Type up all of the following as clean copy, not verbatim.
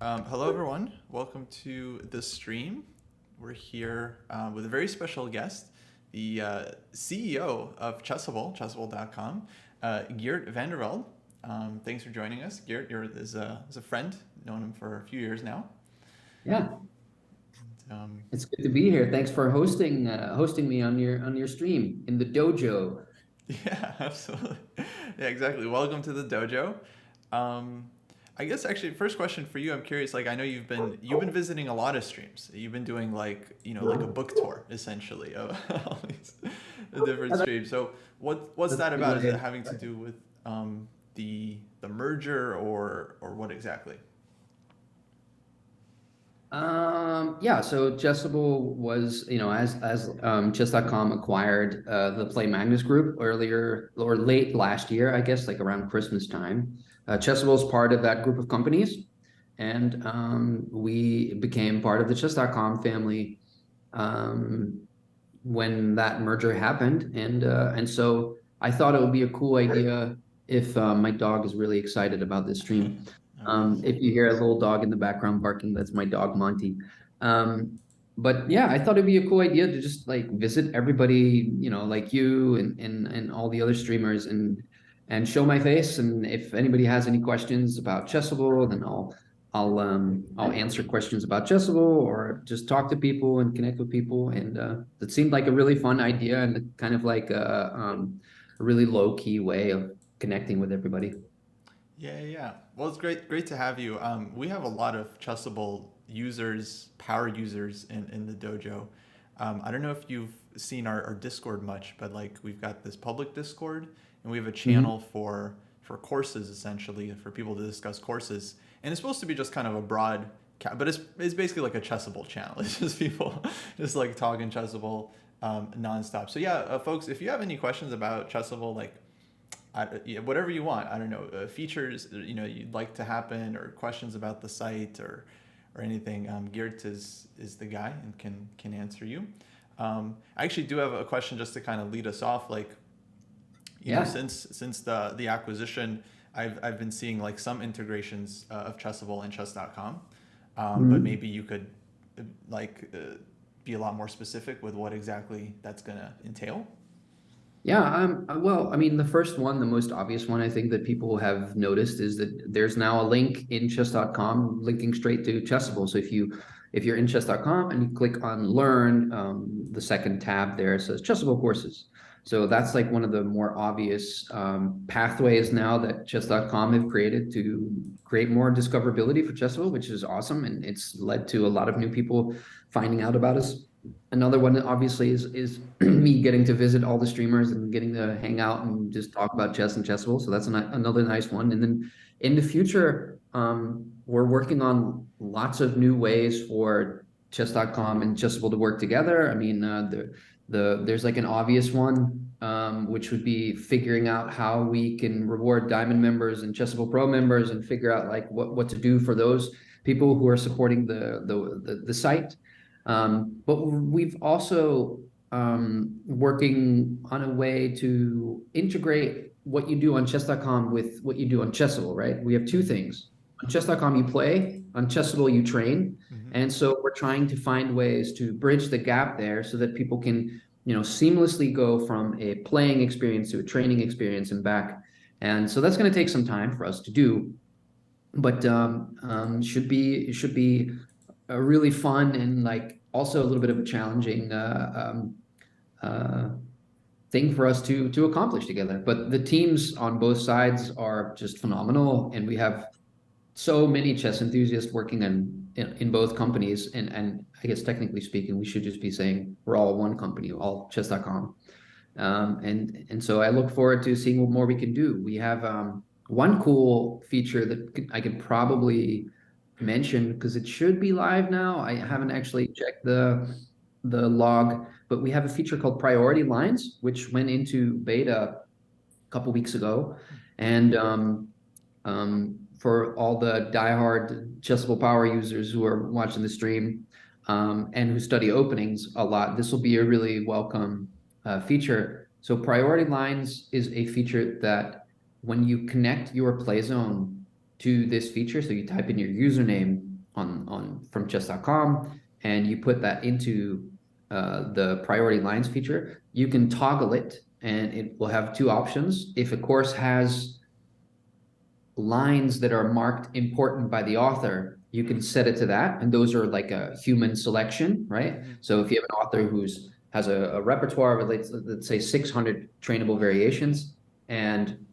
Hello, everyone. Welcome to the stream. We're here with a very special guest, the CEO of Chessable, Chessable.com, Geert Vandervelde. Thanks for joining us. Geert, is a friend, known him for a few years now. Yeah, Um, it's good to be here. Thanks for hosting me on your stream in the dojo. yeah, absolutely. Yeah, exactly. Welcome to the dojo. Um, I guess actually, first question for you. I'm curious. Like, I know you've been visiting a lot of streams. You've been doing like a book tour essentially of all these different streams. So what's That's that a good about? Is way it of- having to do with the merger or what exactly? yeah, so Chessable was, as Chess.com acquired the Play Magnus Group earlier or late last year, I guess, like around Christmas time. Chessable is part of that group of companies, and we became part of the Chess.com family um, when that merger happened, and so I thought it would be a cool idea if my dog is really excited about this stream. Oh, nice. If you hear a little dog in the background barking, that's my dog Monty. Um, but yeah, I thought it'd be a cool idea to just like visit everybody, like you and all the other streamers and show my face. And if anybody has any questions about Chessable, then I'll answer questions about Chessable or just talk to people and connect with people. And it seemed like a really fun idea and kind of like a really low key way of connecting with everybody. Yeah, yeah, yeah. Well, it's great to have you. We have a lot of Chessable users, power users in the dojo. I don't know if you've seen our Discord much, but like we've got this public Discord, and we have a Mhm. channel for courses essentially for people to discuss courses. And it's supposed to be just kind of a broad, but it's basically like a Chessable channel. It's just people just like talking Chessable nonstop. So yeah, folks, if you have any questions about Chessable, like yeah, whatever you want. I don't know, features you'd like to happen, or questions about the site, or anything. Geert is the guy and can answer you. I actually do have a question just to kind of lead us off. Like, Yeah. since the acquisition, I've been seeing like some integrations of Chessable and Chess.com, but Mhm. maybe you could like be a lot more specific with what exactly that's gonna entail. Yeah, well, I mean, the first one, the most obvious one I think that people have noticed is that there's now a link in chess.com linking straight to Chessable. So if you're in chess.com and you click on learn, the second tab there says Chessable courses. So that's like one of the more obvious pathways now that chess.com have created to create more discoverability for Chessable, which is awesome. And it's led to a lot of new people finding out about us. Another one obviously is me getting to visit all the streamers and getting to hang out and just talk about chess and chessable. So that's another nice one. And then in the future, we're working on lots of new ways for chess.com and chessable to work together. I mean, there's like an obvious one, which would be figuring out how we can reward Diamond members and Chessable Pro members and figure out like what to do for those people who are supporting the site. But we've also working on a way to integrate what you do on chess.com with what you do on Chessable, right? We have two Mm-hmm. things. On chess.com, you play, on Chessable, you train. Mm-hmm. And so we're trying to find ways to bridge the gap there so that people can, seamlessly go from a playing experience to a training experience and back. And so that's going to take some time for us to do, but should be a really fun and like also a little bit of a challenging uh, thing for us to accomplish together. But the teams on both sides are just phenomenal, and we have so many chess enthusiasts working in both companies. And I guess technically speaking, we should just be saying we're all one company, all chess.com. And so I look forward to seeing what more we can do. We have one cool feature that I could probably mention because it should be live now. I Mm-hmm. haven't actually checked the log, but we have a feature called Priority Lines, which went into beta a couple weeks ago. And for all the diehard Chessable Power users who are watching the stream and who study openings a lot, this will be a really welcome feature. So Priority Lines is a feature that when you connect your play zone to this feature, so you type in your username from chess.com, and you put that into the priority lines feature, you can toggle it, and it will have two options. If a course has lines that are marked important by the author, you can set it to that, and those are like a human selection, right? Mm-hmm. So if you have an author who's has a repertoire of, let's say 600 trainable variations, and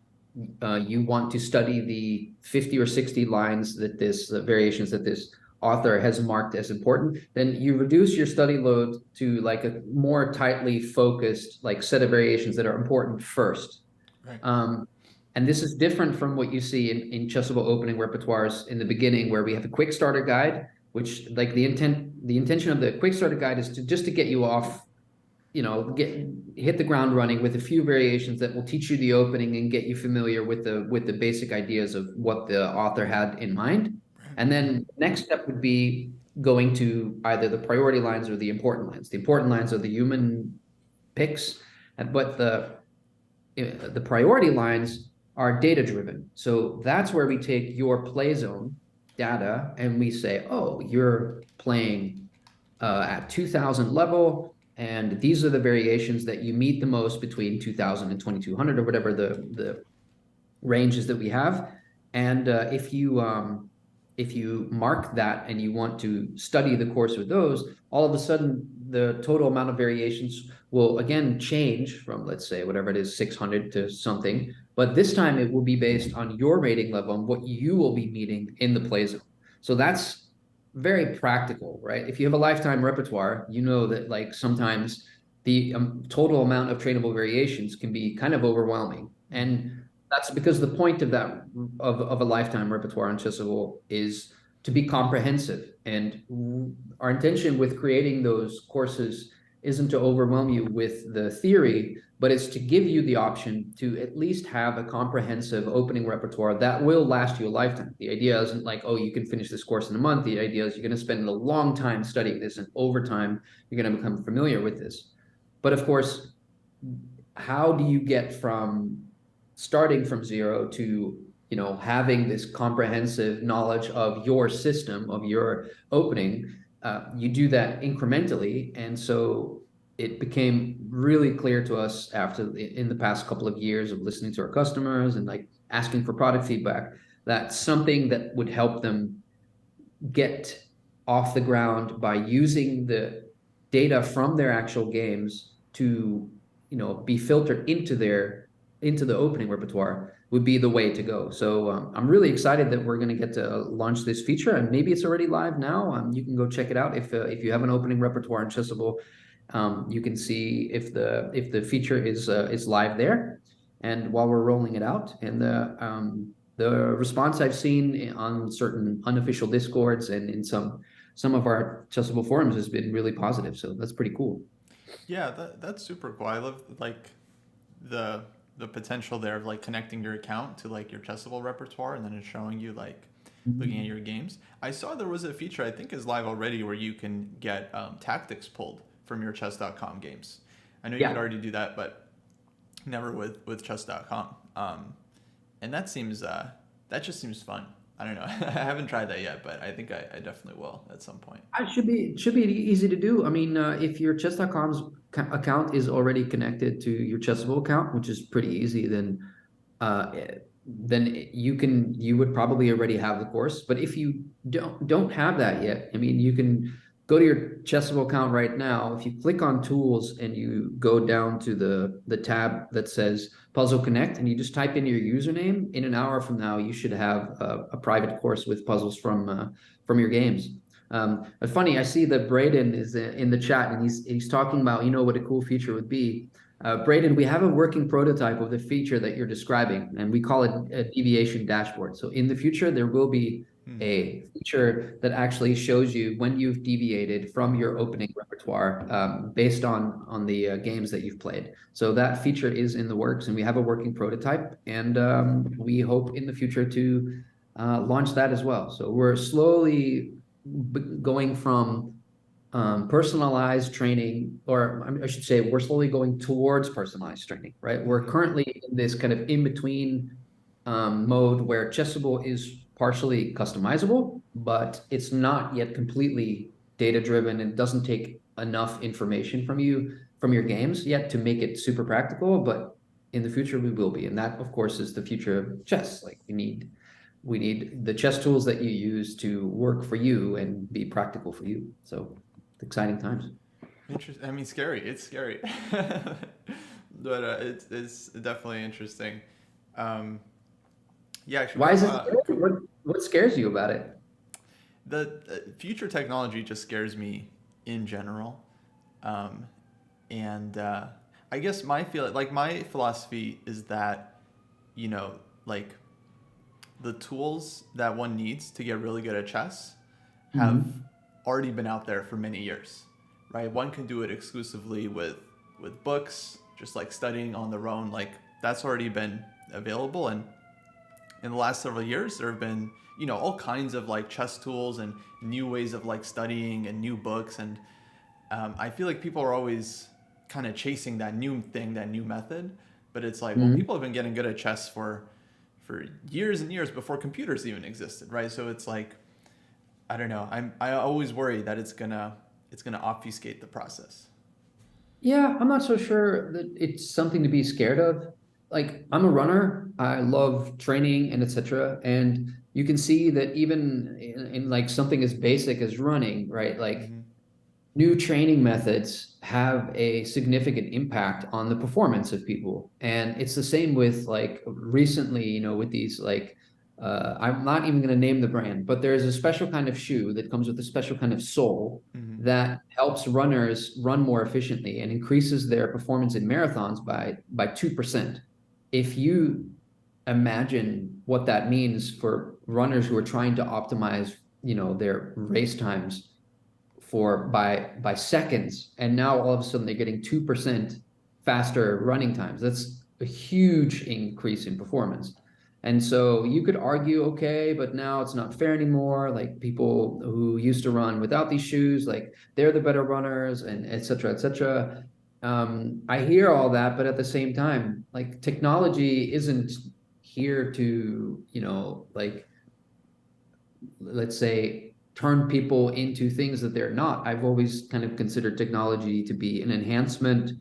you want to study the 50 or 60 lines that this variations that this author has marked as important, then you reduce your study load to like a more tightly focused like set of variations that are important first. Right. And this is different from what you see in Chessable opening repertoires in the beginning, where we have a quick starter guide, which like the intention of the quick starter guide is to just to get you off, hit the ground running with a few variations that will teach you the opening and get you familiar with the basic ideas of what the author had in mind. And then next step would be going to either the priority lines or the important lines. The important lines are the human picks, but the priority lines are data driven. So that's where we take your play zone data and we say, oh, you're playing at 2000 level, and these are the variations that you meet the most between 2000 and 2200 or whatever the ranges that we have. And if you mark that and you want to study the course with those, all of a sudden the total amount of variations will again change from, let's say, whatever it is, 600 to something. But this time it will be based on your rating level and what you will be meeting in the play zone. So that's very practical, right? If you have a lifetime repertoire, you know that like sometimes the total amount of trainable variations can be kind of overwhelming. And that's because the point of that of a lifetime repertoire on Chessable is to be comprehensive. And our intention with creating those courses isn't to overwhelm you with the theory, but it's to give you the option to at least have a comprehensive opening repertoire that will last you a lifetime. The idea isn't like, oh, you can finish this course in a month. The idea is you're going to spend a long time studying this, and over time, you're going to become familiar with this. But of course, how do you get from starting from zero to having this comprehensive knowledge of your system, of your opening? You do that incrementally, and so it became really clear to us in the past couple of years of listening to our customers and like asking for product feedback, that something that would help them get off the ground by using the data from their actual games to be filtered into the opening repertoire would be the way to go. So I'm really excited that we're going to get to launch this feature, and maybe it's already live now. You can go check it out if you have an opening repertoire in Chessable. You can see if the feature is live there, and while we're rolling it out, and the response I've seen on certain unofficial Discords and in some of our Chessable forums has been really positive. So that's pretty cool. Yeah, that's super cool. I love like the potential there of like connecting your account to like your Chessable repertoire, and then it's showing you like looking at your games. I saw there was a feature I think is live already where you can get tactics pulled from your chess.com games. I know you could already do that, but never with chess.com. And that just seems fun. I don't know. I haven't tried that yet, but I think I definitely will at some point. It should be easy to do. I mean, if your chess.com's account is already connected to your Chessable account, which is pretty easy, then you would probably already have the course. But if you don't have that yet, I mean, you can go to your Chessable account right now. If you click on tools and you go down to the tab that says Puzzle Connect, and you just type in your username, in an hour from now, you should have a private course with puzzles from your games. But funny, I see that Braden is in the chat, and he's talking about, what a cool feature would be. Braden, we have a working prototype of the feature that you're describing, and we call it a deviation dashboard. So in the future, there will be a feature that actually shows you when you've deviated from your opening repertoire based on the games that you've played. So that feature is in the works, and we have a working prototype, and we hope in the future to launch that as well. So we're slowly going from personalized training, or I should say, we're slowly going towards personalized training, right? We're currently in this kind of in-between mode where Chessable is partially customizable, but it's not yet completely data driven. It doesn't take enough information from your games yet to make it super practical, but in the future we will be. And that, of course, is the future of chess. Like we need the chess tools that you use to work for you and be practical for you. So exciting times. Interesting. I mean, scary. It's scary, but it's definitely interesting. Um, yeah, actually, Why is it scary? What scares you about it? the future technology just scares me in general, um, and I guess my philosophy is that, you know, like the tools that one needs to get really good at chess have Mhm. already been out there for many years, right? One can do it exclusively with books, just like studying on their own. Like that's already been available, and in the last several years, there have been, you know, all kinds of like chess tools and new ways of like studying and new books, and I feel like people are always kind of chasing that new thing, that new method. But it's like, well, Mhm. people have been getting good at chess for years and years before computers even existed, right? So it's like, I don't know. I always worry that it's gonna obfuscate the process. Yeah, I'm not so sure that it's something to be scared of. Like, I'm a runner. I love training and etc. And you can see that even in like something as basic as running, right? Like Mm-hmm. new training methods have a significant impact on the performance of people. And it's the same with like recently, with these like I'm not even going to name the brand, but there's a special kind of shoe that comes with a special kind of sole Mm-hmm. that helps runners run more efficiently and increases their performance in marathons by 2%. If you imagine what that means for runners who are trying to optimize, their race times for by seconds, and now all of a sudden they're getting 2% faster running times. That's a huge increase in performance. And so you could argue, okay, but now it's not fair anymore. Like people who used to run without these shoes, like they're the better runners, and et cetera, et cetera. I hear all that, but at the same time, like technology isn't here to, like let's say turn people into things that they're not. I've always kind of considered technology to be an enhancement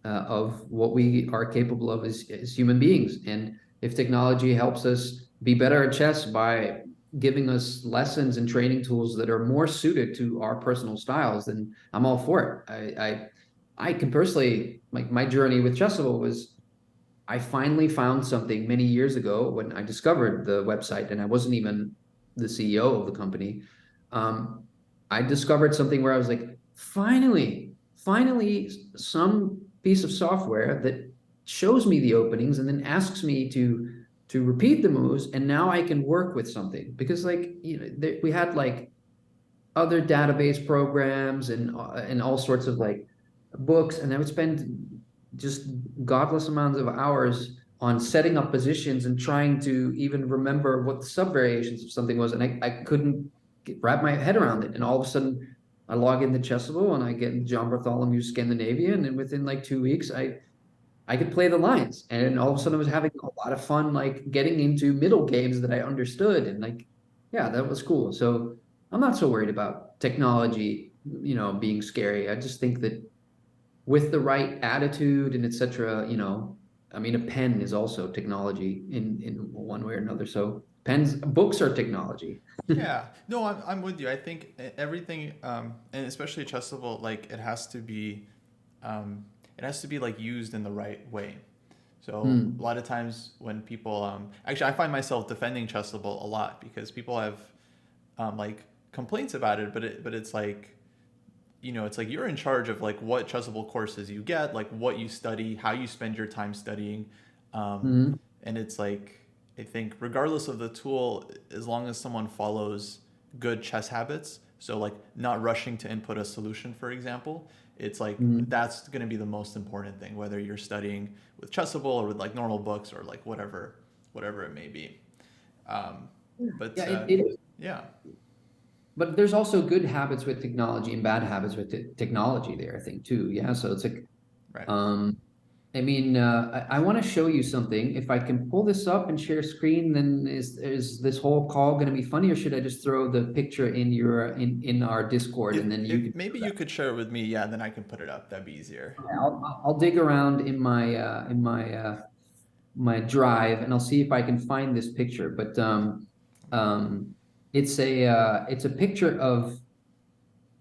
of what we are capable of as human beings. And if technology helps us be better at chess by giving us lessons and training tools that are more suited to our personal styles, then I'm all for it. I can personally, like, my journey with Chessable was, I finally found something many years ago when I discovered the website, and I wasn't even the CEO of the company. Um, I discovered something where I was like, finally, some piece of software that shows me the openings and then asks me to repeat the moves, and now I can work with something. Because, like, we had like other database programs and all sorts of like books, and I would spend just godless amounts of hours on setting up positions and trying to even remember what the sub variations of something was, and I couldn't wrap my head around it. And all of a sudden, I log into Chessable and I get John Bartholomew Scandinavian, and within like 2 weeks, I could play the lines, and all of a sudden, I was having a lot of fun, like getting into middle games that I understood, and like, yeah, that was cool. So I'm not so worried about technology, being scary. I just think that with the right attitude and etc., I mean, a pen is also technology in one way or another. So books are technology. Yeah, no, I'm with you. I think everything, and especially Chessable, like it has to be like used in the right way. So a Hmm. lot of times when people, actually, I find myself defending Chessable a lot because people have like complaints about it, but it's like, you know, it's like you're in charge of like what Chessable courses you get, like what you study, how you spend your time studying, um, Hmm. and it's like I think regardless of the tool, as long as someone follows good chess habits, so like not rushing to input a solution, for example, it's like Hmm. that's going to be the most important thing, whether you're studying with Chessable or with like normal books or like whatever it may be. Um, but Yeah, it is. yeah, But there's also good habits with technology and bad habits with technology there, I think, too. Yeah. So it's like, right. um, I mean, I want to show you something. If I can pull this up and share screen, then is this whole call going to be funny, or should I just throw the picture in in our Discord and then you If can maybe show you that? could share it with me, yeah, then I can put it up. That'd be easier. Okay, I'll dig around in my drive and I'll see if I can find this picture. But um, it's a picture of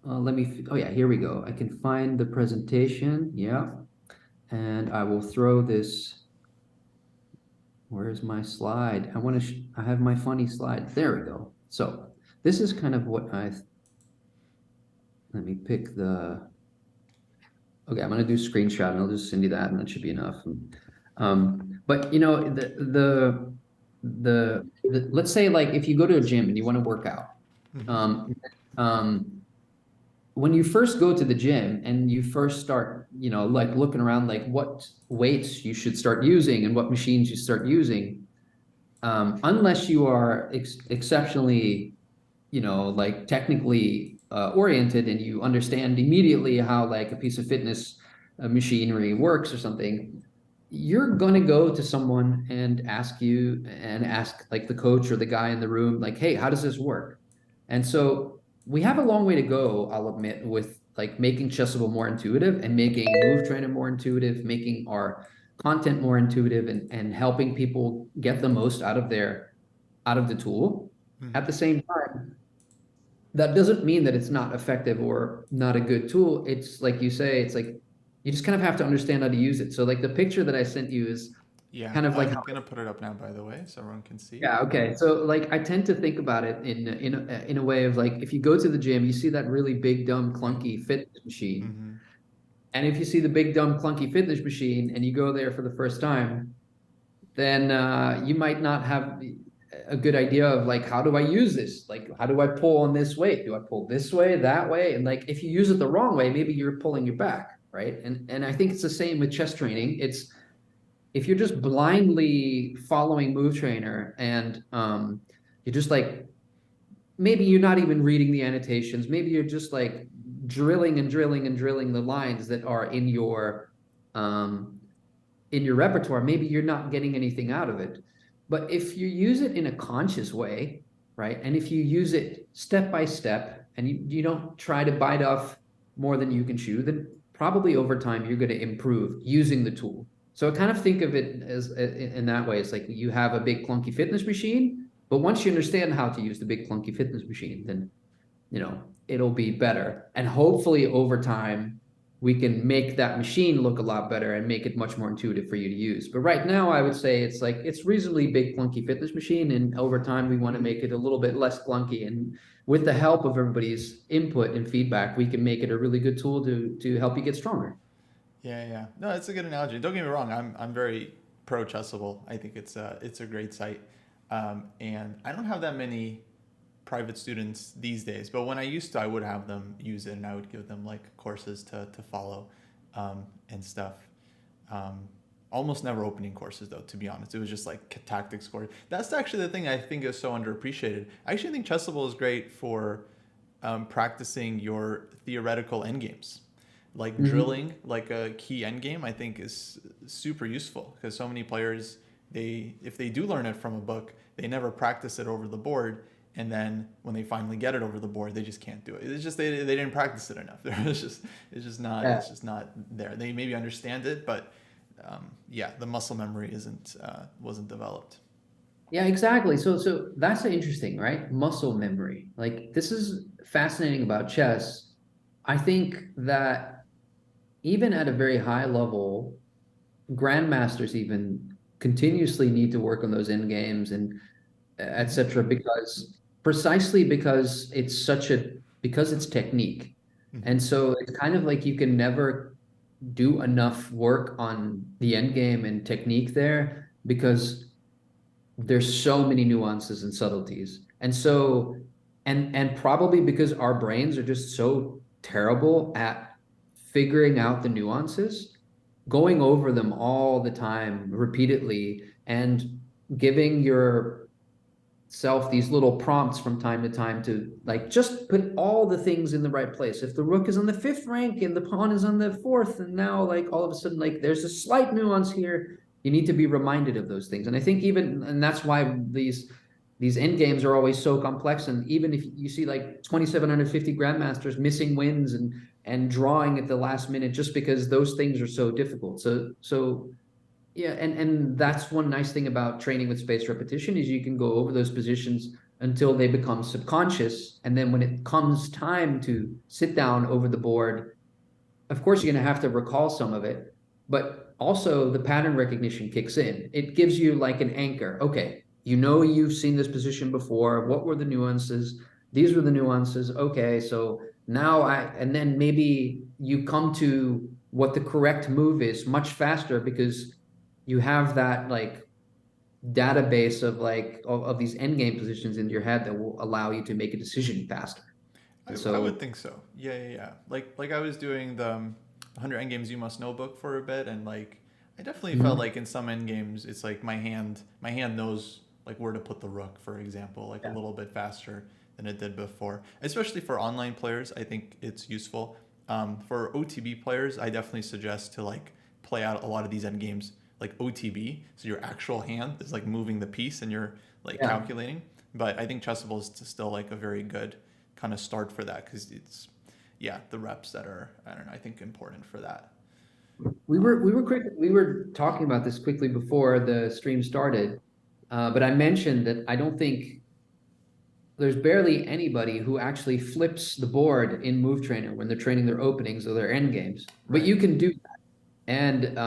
let me. Oh yeah, here we go. I can find the presentation. Yeah, and I will throw this. Where's my slide? I have my funny slide. There we go. So this is kind of what let me pick okay, I'm gonna do screenshot and I'll just send you that and that should be enough. But you know, let's say like if you go to a gym and you want to work out, Hmm. um, um, when you first go to the gym and you first start, you know, like looking around, like what weights you should start using and what machines you start using, unless you are exceptionally, you know, like technically oriented and you understand immediately how like a piece of fitness machinery works or something, you're going to go to someone and ask like the coach or the guy in the room, like, hey, how does this work? And so we have a long way to go, I'll admit, with like making Chessable more intuitive and making Move Trainer more intuitive, making our content more intuitive and helping people get the most out of the tool. At Hmm. the same time, that doesn't mean that it's not effective or not a good tool. It's like you say, it's like you just kind of have to understand how to use it. So like the picture that I sent you is Yeah, kind of like how, I'm gonna put it up now, by the way, so everyone can see. yeah, okay. So like I tend to think about it in a way of like if you go to the gym, you see that really big, dumb, clunky fitness machine. Hmm. And if you see the big, dumb, clunky fitness machine and you go there for the first time, then you might not have a good idea of like how do I use this? Like how do I pull on this weight? Do I pull this way, that way? And like if you use it the wrong way, maybe you're pulling your back, right? And I think it's the same with chess training. It's if you're just blindly following Move Trainer and you're just like maybe you're not even reading the annotations, maybe you're just like drilling and drilling and drilling the lines that are um, in your repertoire, maybe you're not getting anything out of it. But if you use it in a conscious way, right? And if you use it step by step and you don't try to bite off more than you can chew, then probably over time you're going to improve using the tool. So I kind of think of it as in that way. It's like you have a big clunky fitness machine, but once you understand how to use the big clunky fitness machine, then you know it'll be better. And hopefully over time we can make that machine look a lot better and make it much more intuitive for you to use. But right now, I would say it's like it's reasonably big, clunky fitness machine, and over time, we want to make it a little bit less clunky. And with the help of everybody's input and feedback, we can make it a really good tool to help you get stronger. Yeah, yeah. No, it's a good analogy. Don't get me wrong. I'm very pro Chessable. I think it's a great site, and I don't have that many private students these days. But when I used to, I would have them use it, and I would give them like courses to follow, and stuff. Um, Almost never opening courses though, to be honest. It was just like tactics course. That's actually the thing I think is so underappreciated. I actually think Chessable is great for practicing your theoretical endgames. Like Mhm. drilling like a key endgame, I think is super useful because so many players, they if they do learn it from a book, they never practice it over the board, and then when they finally get it over the board, they just can't do it. It's just they didn't practice it enough. Yeah. It's just not there. They maybe understand it, but yeah, the muscle memory isn't wasn't developed. Yeah, exactly. So that's interesting, right? Muscle memory. Like this is fascinating about chess. I think that even at a very high level, grandmasters even continuously need to work on those end games and Mm-hmm. etc. Because precisely because because it's technique. Mm-hmm. And so it's kind of like you can never do enough work on the end game and technique there because there's so many nuances and subtleties. And so and probably because our brains are just so terrible at figuring out the nuances, going over them all the time repeatedly and giving your myself these little prompts from time to time to like just put all the things in the right place. If the rook is on the 5th rank and the pawn is on the 4th, and now like all of a sudden like there's a slight nuance here, you need to be reminded of those things. And I think even, and that's why these end games are always so complex. And even if you see like 2,750 grandmasters missing wins and drawing at the last minute just because those things are so difficult. So yeah, and that's one nice thing about training with spaced repetition is you can go over those positions until they become subconscious. And then when it comes time to sit down over the board, of course you're going to have to recall some of it, but also the pattern recognition kicks in. It gives you like an anchor. Okay, you know you've seen this position before. What were the nuances? These were the nuances. Okay, so now and then maybe you come to what the correct move is much faster because you have that like database of like of these end game positions in your head that will allow you to make a decision faster. And I would so think so. Yeah, yeah, yeah. Like I was doing the 100 endgames you must know book for a bit, and like I definitely felt mhm, like in some endgames it's like my hand knows like where to put the rook, for example, like a yeah. little bit faster than it did before. Especially for online players, I think it's useful. For OTB players, I definitely suggest to like play out a lot of these endgames like OTB, so your actual hand is like moving the piece and you're like Yeah. calculating. But I think Chessable is still like a very good kind of start for that because it's yeah the reps that are I don't know I think important for that. We were talking about this quickly before the stream started, but I mentioned that I don't think there's barely anybody who actually flips the board in Move Trainer when they're training their openings or their end games. But Right. you can do that, and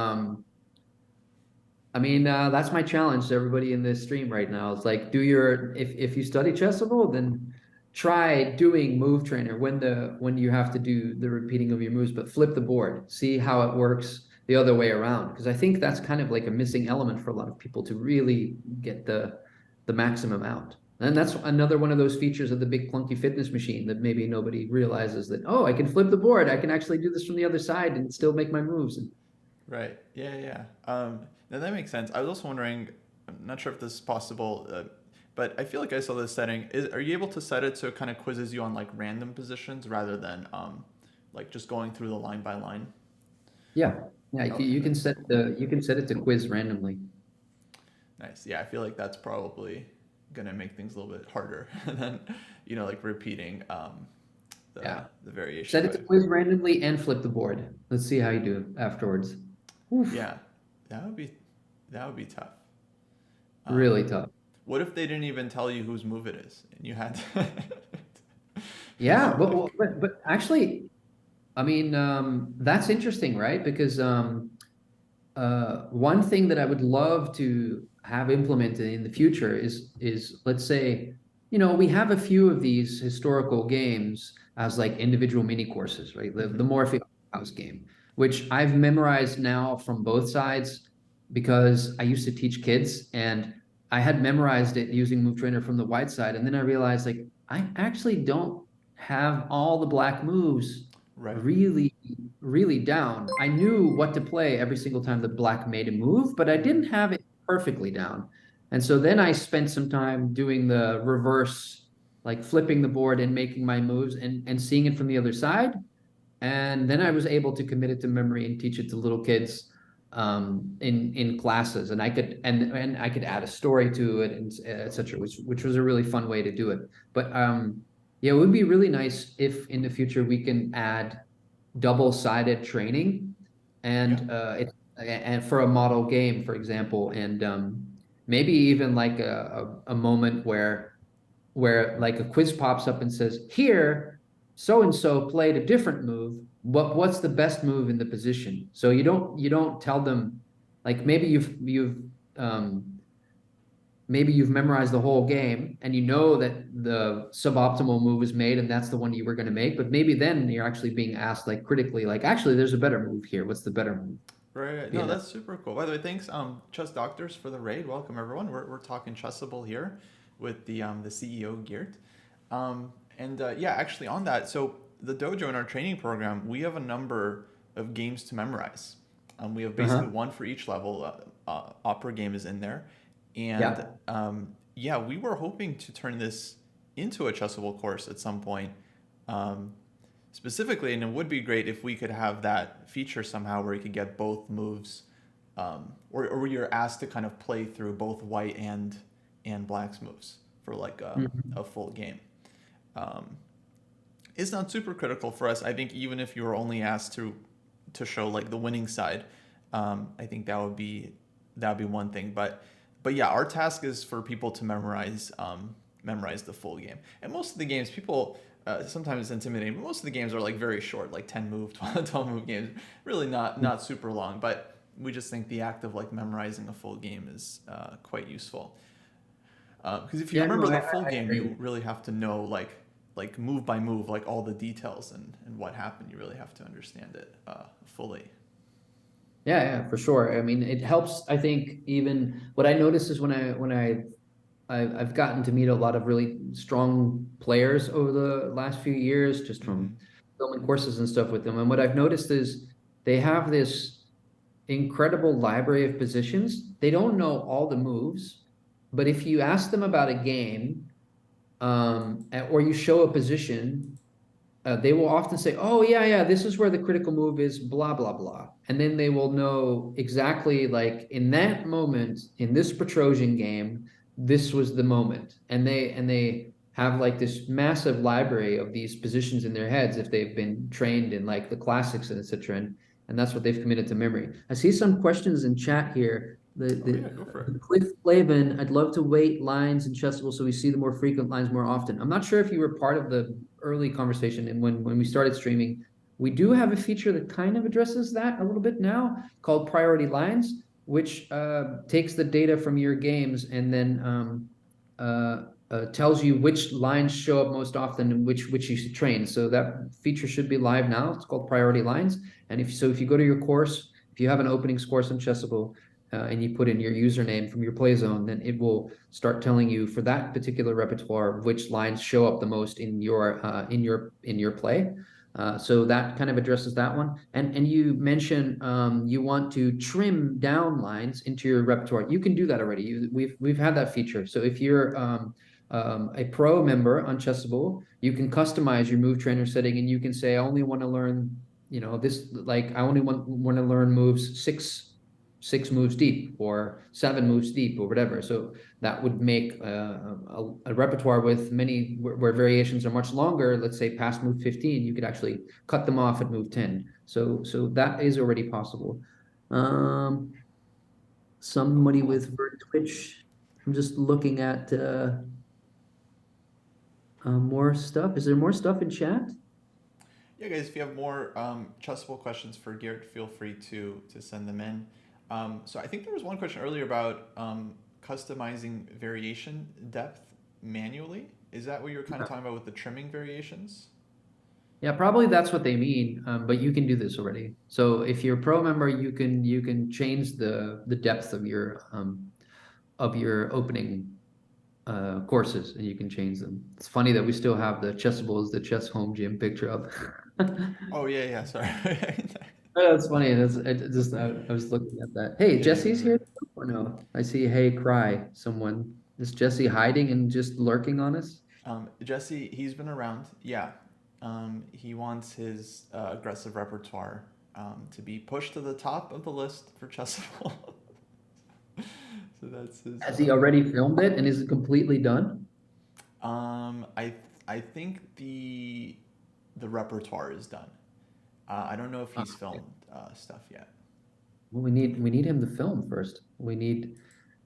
I mean that's my challenge to everybody in this stream right now. It's like do your if you study Chessable, then try doing Move Trainer when you have to do the repeating of your moves, but flip the board, see how it works the other way around. Because I think that's kind of like a missing element for a lot of people to really get the maximum out. And that's another one of those features of the big clunky fitness machine that maybe nobody realizes that, oh, I can flip the board. I can actually do this from the other side and still make my moves. And Right. Yeah, yeah. Now that makes sense. I was also wondering, I'm not sure if this is possible, but I feel like I saw this setting. Are you able to set it so it kind of quizzes you on like random positions rather than like just going through the line by line? yeah, yeah, Okay, you can set it to quiz randomly. nice. Yeah, I feel like that's probably gonna make things a little bit harder than like repeating Yeah. the variation. Set it to But quiz randomly and flip the board. Let's see how you do afterwards. Oof, yeah, that would be that would be tough. really Um, tough. what if they didn't even tell you whose move it is and you had to Yeah, just like but actually, I mean, that's interesting, right? Because one thing that I would love to have implemented in the future is let's say, we have a few of these historical games as like individual mini courses, right? The Mhm. Morphe House game, which I've memorized now from both sides because I used to teach kids and I had memorized it using Move Trainer from the white side, and then I realized like I actually don't have all the black moves Right. really really down. I knew what to play every single time the black made a move, but I Mhm. didn't have it perfectly down. And so then I spent some time doing the reverse, like flipping the board and making my moves and seeing it from the other side. And then I was able to commit it to memory and teach it to little kids in classes. And I could add a story to it and etc., which was a really fun way to do it. But yeah, it would be really nice if in the future we can add double-sided training Yeah. and for a model game, for example, and maybe even like a moment where like a quiz pops up and says, here, so and so played a different move. What's the best move in the position? So you don't tell them like um, maybe you've memorized the whole game and you know that the suboptimal move is made and that's the one you were going to make, but maybe then you're actually being asked like critically, like actually there's a better move here. What's the better move? Right. You No, know? that's super cool. By the way, thanks, Chess Doctors for the raid. Welcome everyone. We're talking Chessable here with the CEO Geert. And yeah, actually on that, so the dojo in our training program, we have a number of games to memorize. We have basically Uh-huh. one for each level. Opera game is in there, and Yeah. yeah, we were hoping to turn this into a Chessable course at some point, um, specifically, and it would be great if we could have that feature somehow where you could get both moves, or where you're asked to kind of play through both white and black's moves for like Mhm. a full game. Um, it's not super critical for us. I think even if you were only asked to show like the winning side, I think that would be one thing. But yeah, our task is for people to memorize the full game. And most of the games, people sometimes it's intimidating, but most of the games are like very short, like 10 move, 12 move games. Really not super long, but we just think the act of like memorizing a full game is quite useful. Because if you Yeah, no, remember the full I game, agree. you really have to know like move by move, like all the details and what happened. You really have to understand it fully. Yeah, yeah, for sure. I mean, it helps. I think even what I notice is I've gotten to meet a lot of really strong players over the last few years, just Mm-hmm. from filming courses and stuff with them. And what I've noticed is they have this incredible library of positions. They don't know all the moves, but if you ask them about a game, or you show a position, they will often say, "Oh yeah, yeah, this is where the critical move is, blah blah blah," and then they will know exactly like in that moment in this Petrosian game, this was the moment, and they have like this massive library of these positions in their heads if they've been trained in like the classics and etc. And that's what they've committed to memory. I see some questions in chat here. Oh yeah, go for it. The Cliff Flavin, I'd love to weight lines in Chessable so we see the more frequent lines more often. I'm not sure if you were part of the early conversation and when we started streaming. We do have a feature that kind of addresses that a little bit now called priority lines, which takes the data from your games and then tells you which lines show up most often and which you should train. So that feature should be live now. It's called priority lines. And if you go to your course, if you have an openings course on Chessable, and you put in your username from your play zone, then it will start telling you for that particular repertoire which lines show up the most in your play. So that kind of addresses that one. And you mentioned you want to trim down lines into your repertoire. You can do that already. We've had that feature. So if you're a pro member on Chessable, you can customize your move trainer setting, and you can say, I only want to learn, this, like I only want to learn moves six moves deep or seven moves deep or whatever. So that would make a repertoire with many where variations are much longer. Let's say past move 15, you could actually cut them off at move 10. So that is already possible. Um, Oh somebody cool. with Twitch. I'm just looking at more stuff. Is there more stuff in chat? Yeah, guys, if you have more Chessable questions for Geert, feel free to send them in. So I think there was one question earlier about customizing variation depth manually. Is that what you were kind of talking about with the trimming variations? Yeah, probably that's what they mean. But you can do this already. So if you're a pro member, you can change the depth of your opening courses, and you can change them. It's funny that we still have the Chessable as the chess home gym picture up. Oh yeah, yeah. Sorry. That's funny. I was looking at that. Hey, Yeah, I Jesse's here remember. or no? I see. Hey, cry. Someone is Jesse hiding and just lurking on us? Jesse, he's been around. Yeah. He wants his aggressive repertoire to be pushed to the top of the list for Chessable. So that's his. Has he already filmed it and is it completely done? Um, I I think the repertoire is done. I don't know if Uh, he's filmed stuff yet. well, we need him to film first. We need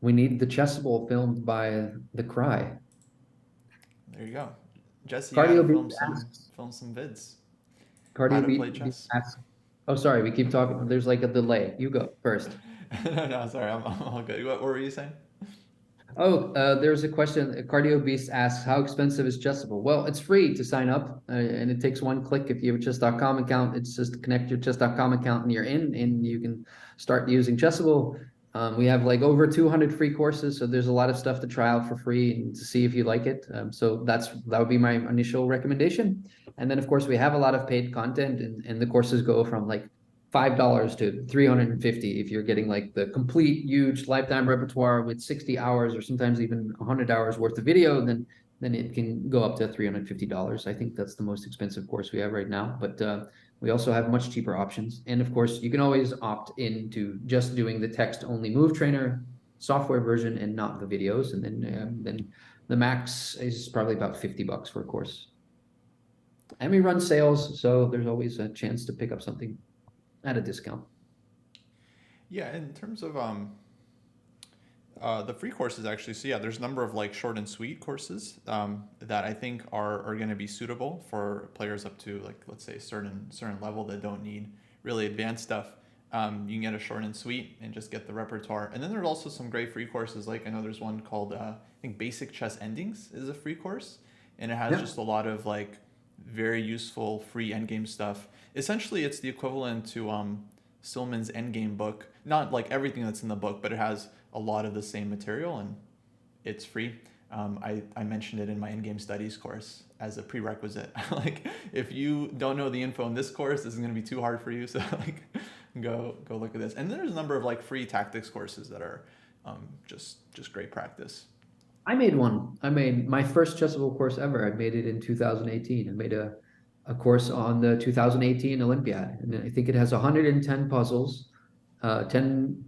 the Chessable filmed by the Cry. There you go. Jesse, you gotta Cardio Beat asks. film some vids. How Cardio to play Beat chess. asks. Oh, sorry, we keep talking. There's like a delay. You go first. No, no, sorry, I'm all good. What were you saying? Oh, there's a question. Cardio Beast asks, how expensive is Chessable? Well, it's free to sign up, and it takes one click. If you have a chess.com account, it's just connect your chess.com account and you're in, and you can start using Chessable. We have like over 200 free courses, so there's a lot of stuff to try out for free and to see if you like it. So that would be my initial recommendation. And then, of course, we have a lot of paid content, and the courses go from like $5 to 350 if you're getting like the complete huge lifetime repertoire with 60 hours or sometimes even 100 hours worth of video, then it can go up to $350. I think that's the most expensive course we have right now, but we also have much cheaper options. And of course, you can always opt into just doing the text only move trainer software version and not the videos, and then the max is probably about $50 for a course. And we run sales, so there's always a chance to pick up something at a discount. Yeah, in terms of the free courses actually, so yeah, there's a number of like short and sweet courses that I think are going to be suitable for players up to like, let's say certain level that don't need really advanced stuff. You can get a short and sweet and just get the repertoire. And then there's also some great free courses. Like I know there's one called I think Basic Chess Endings is a free course, and it has just a lot of like very useful free endgame stuff. Essentially, it's the equivalent to Stillman's endgame book. Not like everything that's in the book, but it has a lot of the same material and it's free. I mentioned it in my in-game studies course as a prerequisite. Like if you don't know the info in this course, this is going to be too hard for you. So like go look at this. And there's a number of like free tactics courses that are just great practice. I made one. I made my first Chessable course ever. I made it in 2018. I made a course on the 2018 Olympiad. And I think it has 110 puzzles, 10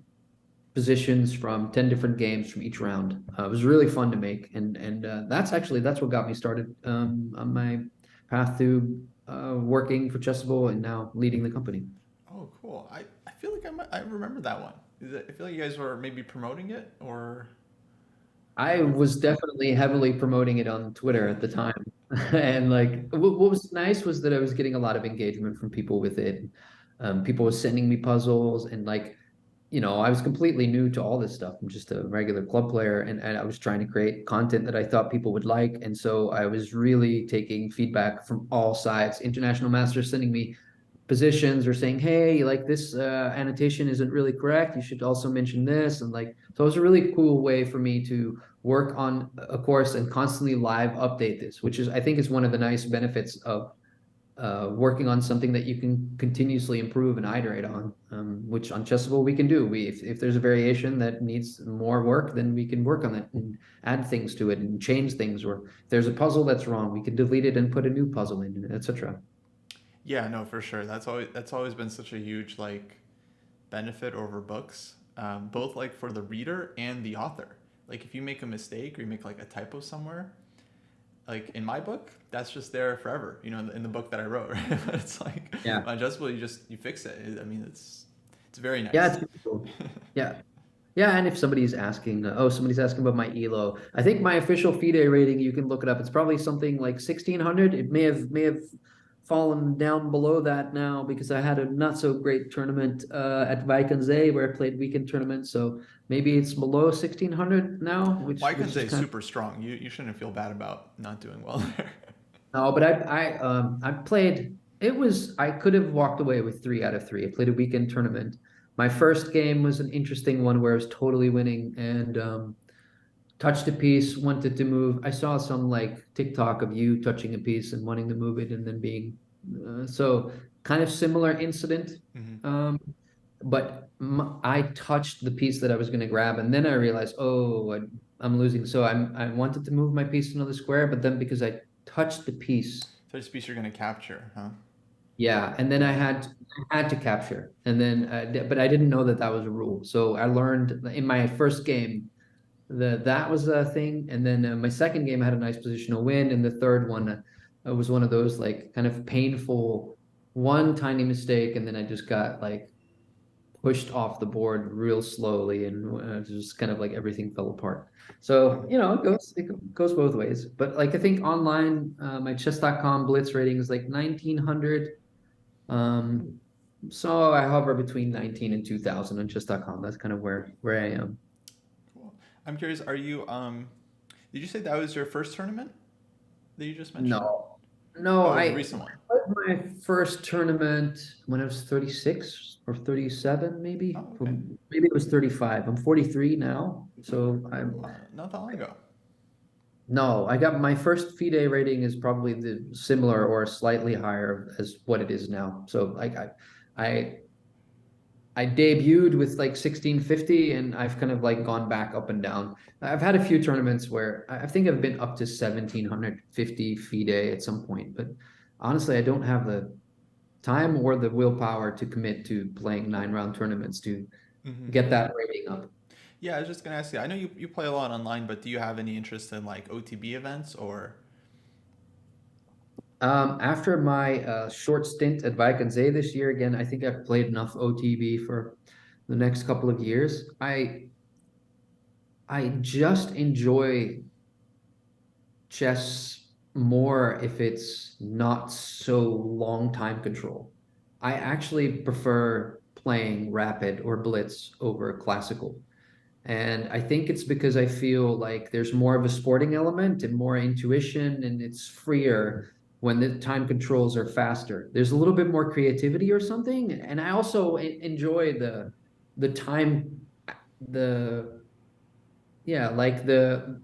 positions from 10 different games from each round. It was really fun to make. And that's what got me started on my path to working for Chessable and now leading the company. Oh, cool. I feel like I remember that one. I feel like you guys were maybe promoting it or I was definitely heavily promoting it on Twitter at the time. And like what was nice was that I was getting a lot of engagement from people with it. People were sending me puzzles and like, I was completely new to all this stuff. I'm just a regular club player and I was trying to create content that I thought people would like. And so I was really taking feedback from all sides. International masters sending me positions or saying, hey, like this annotation isn't really correct. You should also mention this. And like, so it was a really cool way for me to work on a course and constantly live update this, which is, I think is one of the nice benefits of working on something that you can continuously improve and iterate on, which on Chessable we can do. If there's a variation that needs more work, then we can work on it and add things to it and change things. Or if there's a puzzle that's wrong, we can delete it and put a new puzzle in, etc. yeah, no, for sure. That's always been such a huge like benefit over books, both like for the reader and the author. Like if you make a mistake or you make like a typo somewhere, like in my book, that's just there forever. In the book that I wrote. Right? But it's like on Adjustable, you fix it. I mean, it's very nice. Yeah, it's cool. Yeah. Yeah, and if somebody's asking, somebody's asking about my ELO. I think my official FIDE rating, you can look it up. It's probably something like 1600. It may have fallen down below that now because I had a not so great tournament at Vikings where I played weekend tournament. So maybe it's below 1600 now, which Wycon's is kind of, super strong. You shouldn't feel bad about not doing well there. no, but I played. I could have walked away with 3 out of 3. I played a weekend tournament. My first game was an interesting one where I was totally winning and touched a piece, wanted to move. I saw some like TikTok of you touching a piece and wanting to move it and then being so kind of similar incident. Mm-hmm. But I touched the piece that I was going to grab, and then I realized, I'm losing. So I wanted to move my piece to another square, but then because I touched the piece. So this piece you're going to capture, huh? Yeah, and then I had to capture, and then but I didn't know that that was a rule. So I learned in my first game that was a thing, and then my second game I had a nice positional win, and the third one was one of those like kind of painful one tiny mistake, and then I just got like pushed off the board real slowly, and just kind of like everything fell apart. So it goes both ways. But like I think online, my chess.com blitz rating is like 1900. So I hover between 19 and 2000 on chess.com. That's kind of where I am. Cool. I'm curious. Are you Did you say that was your first tournament that you just mentioned? No, Oh, it was a I recent one. played my first tournament when I was 36 or 37, maybe. Oh, okay. Maybe it was 35. I'm 43 now, so I'm Not that long ago. no. I got my first FIDE rating is probably the similar or slightly higher as what it is now. So like I I debuted with like 1650 and I've kind of like gone back up and down. I've had a few tournaments where I think I've been up to 1750 FIDE at some point, but honestly, I don't have the time or the willpower to commit to playing 9 round tournaments to Hmm. get that rating up. Yeah, I was just gonna ask you. I know you play a lot online, but do you have any interest in like OTB events or? After my short stint at Vikings this year, again, I think I've played enough OTB for the next couple of years. I just enjoy chess more if it's not so long time control. I actually prefer playing rapid or blitz over classical. And I think it's because I feel like there's more of a sporting element and more intuition, and it's freer when the time controls are faster. There's a little bit more creativity or something. And I also enjoy the time, the yeah, like the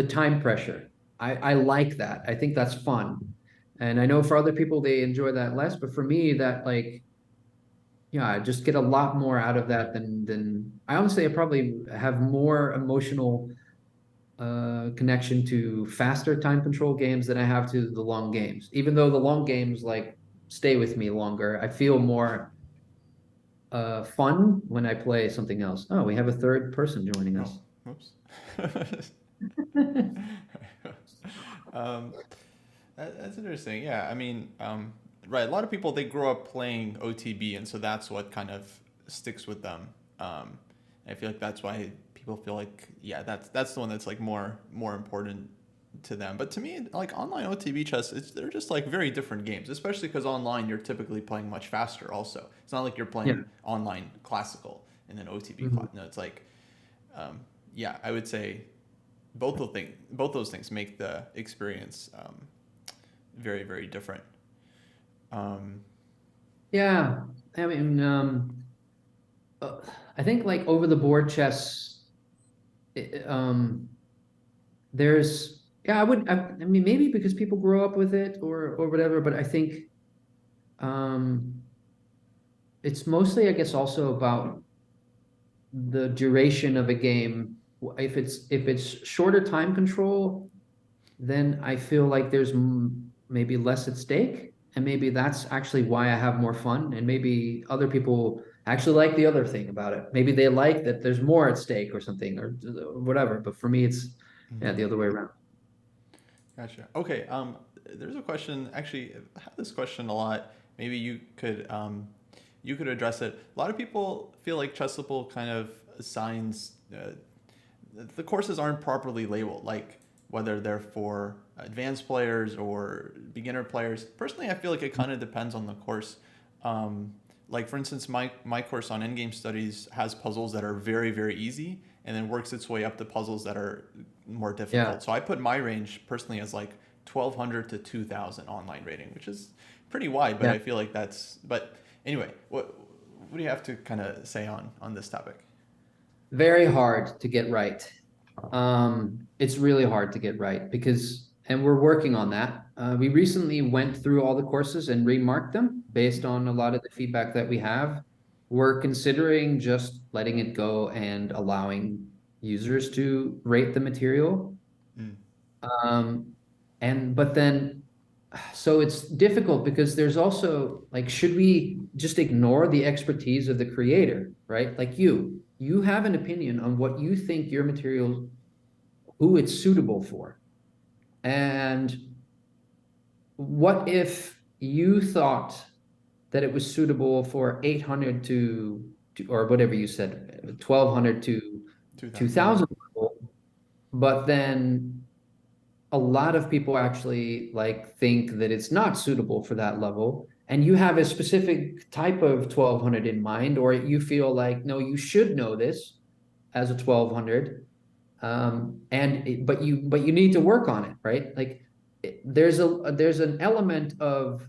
time pressure. I like that. I think that's fun. And I know for other people they enjoy that less, but for me that like yeah, I just get a lot more out of that than I honestly I probably have more emotional connection to faster time control games than I have to the long games. Even though the long games like stay with me longer, I feel more fun when I play something else. Oh, we have a third person joining Oh, us. whoops. um, that's interesting. Yeah, I mean, right. A lot of people they grow up playing OTB, and so that's what kind of sticks with them. I feel like that's why people feel like yeah, that's the one that's like more important to them. But to me, like online OTB chess, they're just like very different games, especially because online you're typically playing much faster. Also, it's not like you're Yeah. playing online classical and then OTB Mhm. class. No, it's like um, yeah, I would say both those things make the experience very different. Um, Yeah. I mean, uh, I think like over the board chess, it, there's yeah, I mean maybe because people grow up with it or whatever, but I think um it's mostly I guess also about the duration of a game. If it's shorter time control, then I feel like there's maybe less at stake. And maybe that's actually why I have more fun. And maybe other people actually like the other thing about it. Maybe they like that there's more at stake or something or whatever. But for me, it's yeah, mhm. the other way around. Gotcha. Okay. There's a question. Actually, I have this question a lot. Maybe you could address it. A lot of people feel like Chessable kind of assigns the courses aren't properly labeled, like whether they're for advanced players or beginner players. Personally, I feel like it kind of depends on the course. Like for instance, my course on endgame studies has puzzles that are very easy, and then works its way up to puzzles that are more Yeah. difficult. So I put my range personally as like 1200 to 2000 online rating, which is pretty wide, but Yeah. I feel like that's. But anyway, what do you have to kind of say on this topic? Very hard to get right. It's really hard to get right because, and we're working on that. We recently went through all the courses and remarked them based on a lot of the feedback that we have. We're considering just letting it go and allowing users to rate the material. Mm. Um, and but then, so it's difficult because there's also like, should we just ignore the expertise of the creator, right? Like you have an opinion on what you think your material, who it's suitable for. And what if you thought that it was suitable for 800 to or whatever you said, 1200 to 2000. 2000 level, but then a lot of people actually like think that it's not suitable for that level and you have a specific type of 1200 in mind or you feel like no you should know this as a 1200 but you need to work on it, right? Like there's an element of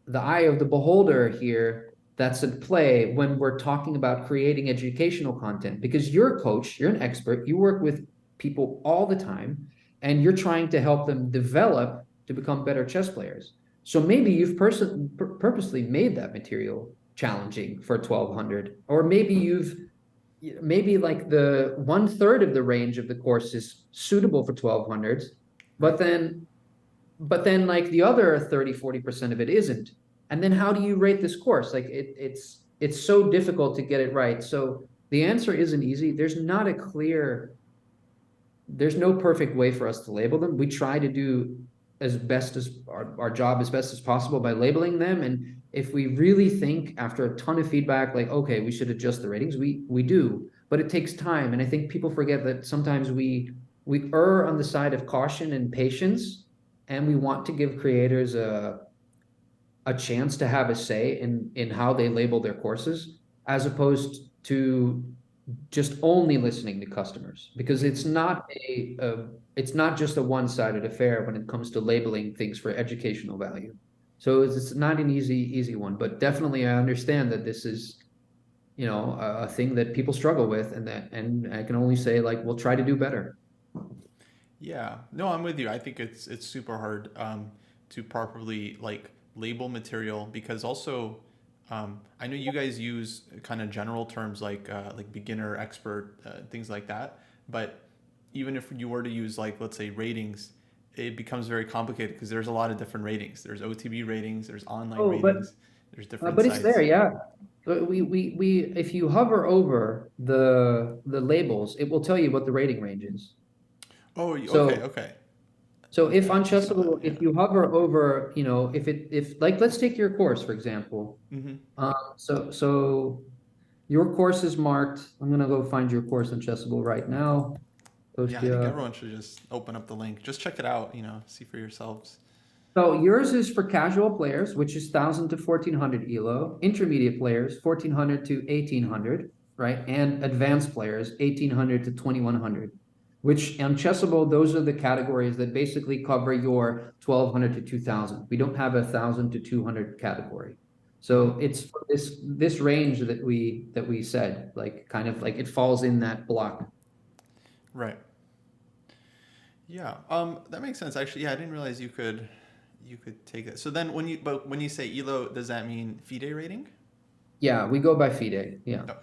the eye of the beholder here that's at play when we're talking about creating educational content because you're a coach, you're an expert, you work with people all the time, and you're trying to help them develop to become better chess players. So maybe you've purposely made that material challenging for 1200, or maybe like the 1/3 of the range of the course is suitable for 1200s, Right. but then like the other 30-40% of it isn't. And then how do you rate this course? Like it's so difficult to get it right. So the answer isn't easy. There's no perfect way for us to label them. We try to do as best as our job as best as possible by labeling them. And if we really think after a ton of feedback, like, okay, we should adjust the ratings, we do, but it takes time. And I think people forget that sometimes we err on the side of caution and patience, and we want to give creators a chance to have a say in how they label their courses, as opposed to just only listening to customers, because it's not just a one-sided affair when it comes to labeling things for educational value. So it's not an easy one, but definitely I understand that this is, a thing that people struggle with, and I can only say, like, we'll try to do better. Yeah, no, I'm with you. I think it's super hard to properly like label material because also I know you guys use kind of general terms like beginner, expert, things like that. But even if you were to use like let's say ratings, it becomes very complicated because there's a lot of different ratings. There's OTB ratings, there's online Oh, ratings, there's different but it's there, sites. yeah. But we if you hover over the labels, it will tell you what the rating range is. Oh, okay, So okay. So if Okay, I saw that. unchessable, Yeah. if you hover over, if like, let's take your course, for example. Mm-hmm. So your course is marked. I'm gonna go find your course on Chessable right now. Yeah, I think Kostya. everyone should just open up the link. Just check it out, see for yourselves. So yours is for casual players, which is 1,000 to 1,400 elo. Intermediate players, 1,400 to 1,800, right? And advanced players, 1,800 to 2,100. Which on Chessable, those are the categories that basically cover your 1,200 to 2,000. We don't have a 1,000 to 200 category. Mm-hmm. So it's this range that we said, like, kind of like it falls in that block. Right. Yeah. That makes sense. Actually, yeah, I didn't realize you could take that. So then when you say ELO, does that mean FIDE rating? Yeah, we go by FIDE. Yeah. Okay.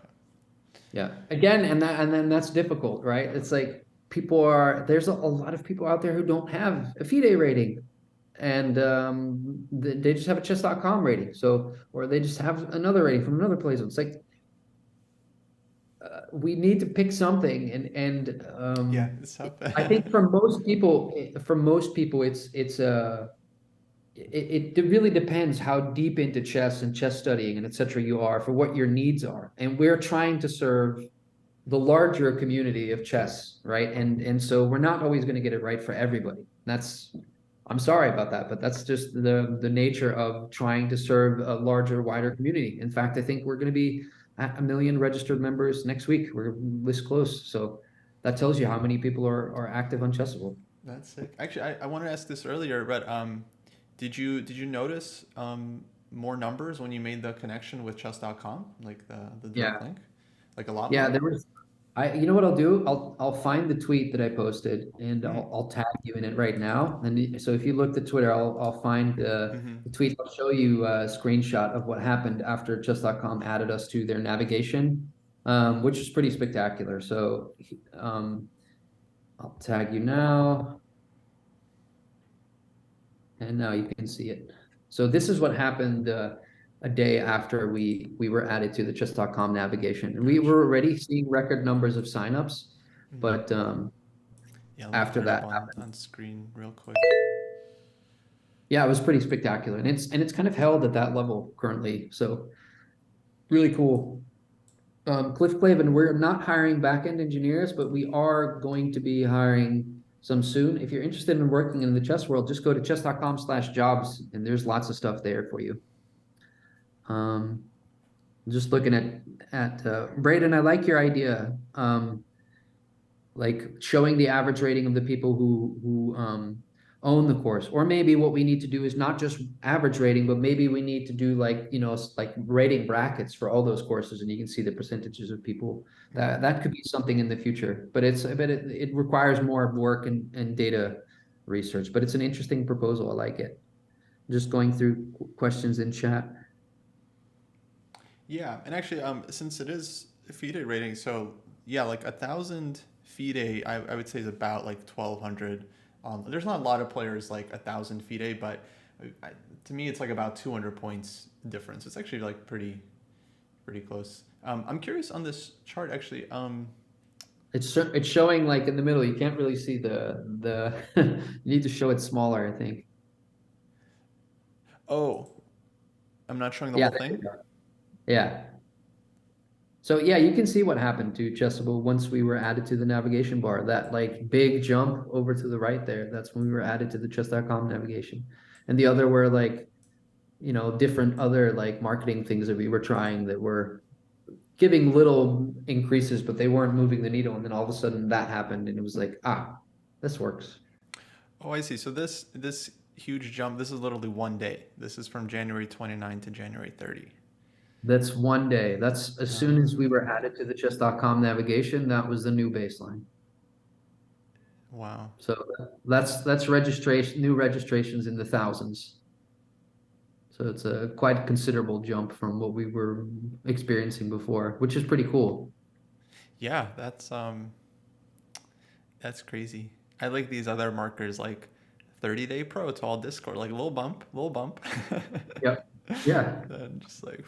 Yeah. Again, and then that's difficult, right? It's like there's a lot of people out there who don't have a FIDE rating, and they just have a chess.com rating. So, or they just have another rating from another place. It's like, we need to pick something, and Yeah, it's tough. I think for most people, it really depends how deep into chess and chess studying and etc. you are, for what your needs are. And we're trying to serve the larger community of chess, right? And so we're not always going to get it right for everybody. I'm sorry about that, but that's just the nature of trying to serve a larger, wider community. In fact, I think we're going to be at 1 million registered members next week. We're this close. So that tells you how many people are active on Chessable. That's sick. Actually, I wanted to ask this earlier, but did you notice more numbers when you made the connection with chess.com, like the direct Yeah. link? Like a lot Yeah, more? there was. You know what I'll do? I'll find the tweet that I posted, and Mm-hmm. I'll tag you in it right now. And so if you look at Twitter, I'll find Mm-hmm. the tweet. I'll show you a screenshot of what happened after chess.com added us to their navigation, which is pretty spectacular. So I'll tag you now, and now you can see it. So this is what happened a day after we were added to the chess.com navigation, and we Gotcha. were already seeing record numbers of signups, Mm-hmm. but Yeah, let me after throw it up that on happened. screen real quick. Yeah, it was pretty spectacular, and it's kind of held at that level currently. So really cool. Cliff Clavin, we're not hiring backend engineers, but we are going to be hiring some soon. If you're interested in working in the chess world, just go to chess.com/jobs, and there's lots of stuff there for you. Um, just looking at Braden, I like your idea. Like showing the average rating of the people who own the course. Or maybe what we need to do is not just average rating, but maybe we need to do, like, like rating brackets for all those courses, and you can see the percentages of people. Mm-hmm. That could be something in the future, but it requires more work and data research. But it's an interesting proposal. I like it. Just going through questions in chat. Yeah, and actually, since it is FIDE rating, so yeah, like 1,000 FIDE, I would say is about like 1,200. There's not a lot of players like 1,000 FIDE, but I, to me, it's like about 200 points difference. It's actually like pretty close. I'm curious on this chart actually. It's showing like in the middle. You can't really see the. You need to show it smaller, I think. Oh, I'm not showing the Yeah, whole there you thing. go. Yeah. So yeah, you can see what happened to Chessable once we were added to the navigation bar. That like big jump over to the right there. That's when we were added to the chess.com navigation. And the other were like, different other like marketing things that we were trying that were giving little increases, but they weren't moving the needle. And then all of a sudden that happened and it was like, this works. Oh, I see. So this huge jump, this is literally one day. This is from January 29 to January 30. That's one day. That's as soon as we were Um, added to the chess.com navigation, that was the new baseline. wow. So that's registration, new registrations in the thousands. So it's a quite considerable jump from what we were experiencing before, which is pretty cool. Yeah, that's crazy. I like these other markers like 30-day pro to all Discord, like little bump, little bump. Yep. Yeah. Then just like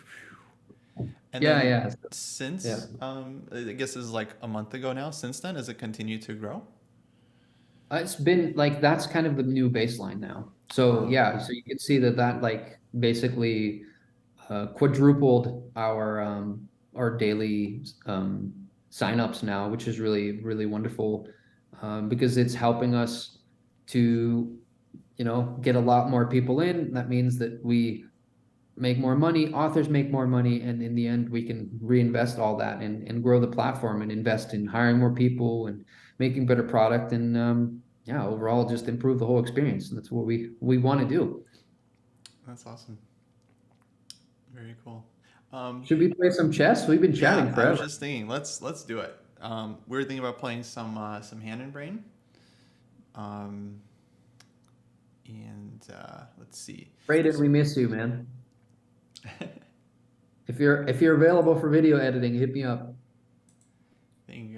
and Yeah. then Yeah. Yeah. since I guess this is like a month ago now, since then has it continued to grow? It's been like that's kind of the new baseline now. So Um, yeah, so you can see that like basically quadrupled our daily signups now, which is really really wonderful because it's helping us to get a lot more people in. That means that we make more money, authors make more money, and in the end, we can reinvest all that and grow the platform and invest in hiring more people and making better product and yeah, overall just improve the whole experience. And that's what we want to do. that's awesome. Very cool. Um, Should we play some chess? We've been yeah, chatting I was forever. just thinking, let's do it. We were thinking about playing some hand and brain. Um, and let's see. Brayden, we miss you, man. If you're available for video editing, hit me up. Think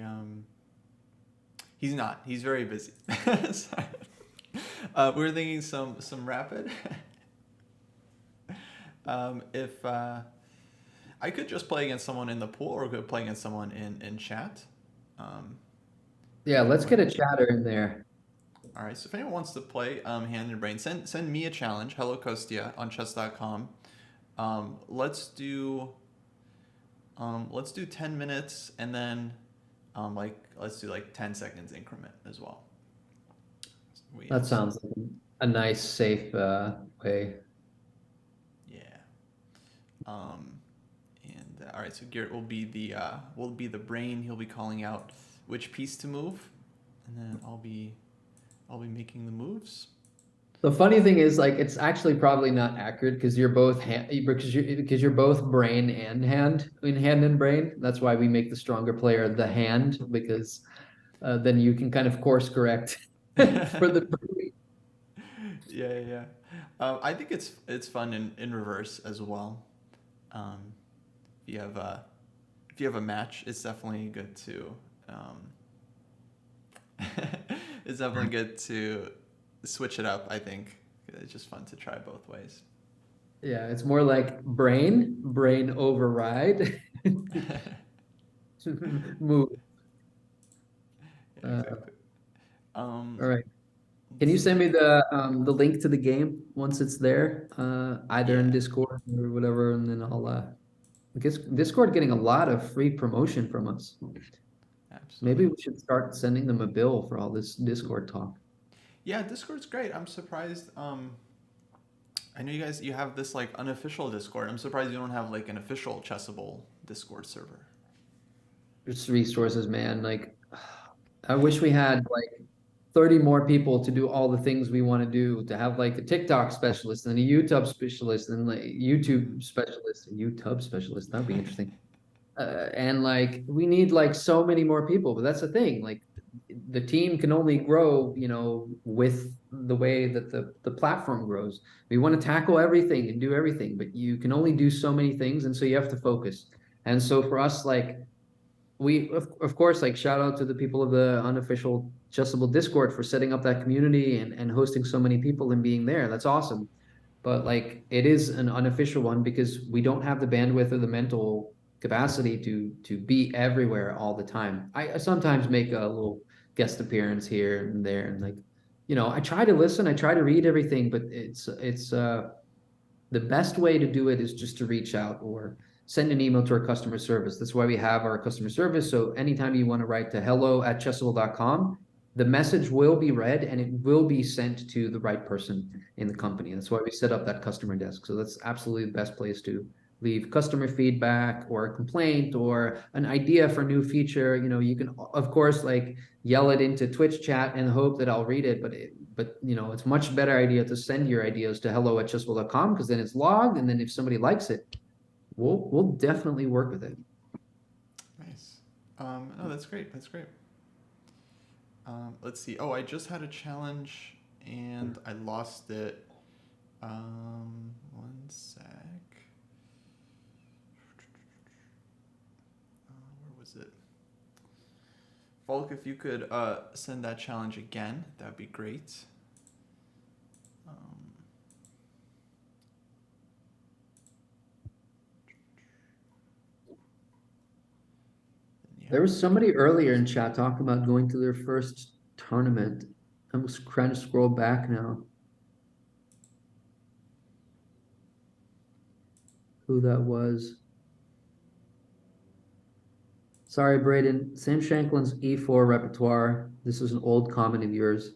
he's not. He's very busy. Sorry. We were thinking some rapid. If I could just play against someone in the pool, or could play against someone in chat. Um, Yeah, let's what? get a chatter in there. All right. So if anyone wants to play hand and brain, send me a challenge. Hello Kostya on chess.com. Let's do 10 minutes, and then like let's do like 10 seconds increment as well. We That sounds like a nice, safe way. yeah. Um, and all right, so Geert will be the brain. He'll be calling out which piece to move, and then I'll be making the moves. The funny thing is, like, it's actually probably not accurate because you're both because you're both brain and hand in hand and brain. That's why we make the stronger player the hand because then you can kind of course correct for the. Yeah, yeah. I think it's fun in reverse as well. Um, if you have a match, it's definitely good to it's definitely good to switch it up. I think it's just fun to try both ways. Yeah, it's more like brain override, move. Exactly. All right. Can Let's you send see. me the link to the game once it's there, either in Yeah, Discord or whatever, and then I'll I guess Discord getting a lot of free promotion from us. Maybe absolutely. we should start sending them a bill for all this Discord talk. Yeah, Discord's great. I'm surprised. I know you have this like unofficial Discord. I'm surprised you don't have like an official Chessable Discord server. There's resources, man. Like, I wish we had like 30 more people to do all the things we want to do, to have like a TikTok specialist and a YouTube specialist and like YouTube specialist and YouTube specialist. That'd be interesting. And like we need like so many more people, but that's the thing. Like the team can only grow, with the way that the platform grows. We want to tackle everything and do everything, but you can only do so many things, and so you have to focus. And so for us, like we of course, like shout out to the people of the unofficial Chessable Discord for setting up that community and hosting so many people and being there. That's awesome. But like it is an unofficial one because we don't have the bandwidth or the mental capacity to be everywhere all the time. I sometimes make a little guest appearance here and there, and like, I try to listen, I try to read everything, but it's the best way to do it is just to reach out or send an email to our customer service. That's why we have our customer service. So anytime you want to write to hello@chessable.com, the message will be read and it will be sent to the right person in the company. That's why we set up that customer desk. So that's absolutely the best place to leave customer feedback or a complaint or an idea for a new feature. You can, of course, like yell it into Twitch chat and hope that I'll read it, but it's much better idea to send your ideas to hello@chessable.com, because then it's logged, and then if somebody likes it, we'll definitely work with it. Nice. No, that's great. That's great. Let's see. Oh, I just had a challenge and I lost it. One sec. Where was it? Volk, if you could send that challenge again, that would be great. There was somebody earlier in chat talking about going to their first tournament. I'm just trying to scroll back now. Who that was? Sorry, Braden. Sam Shanklin's E4 repertoire. This is an old comment of yours.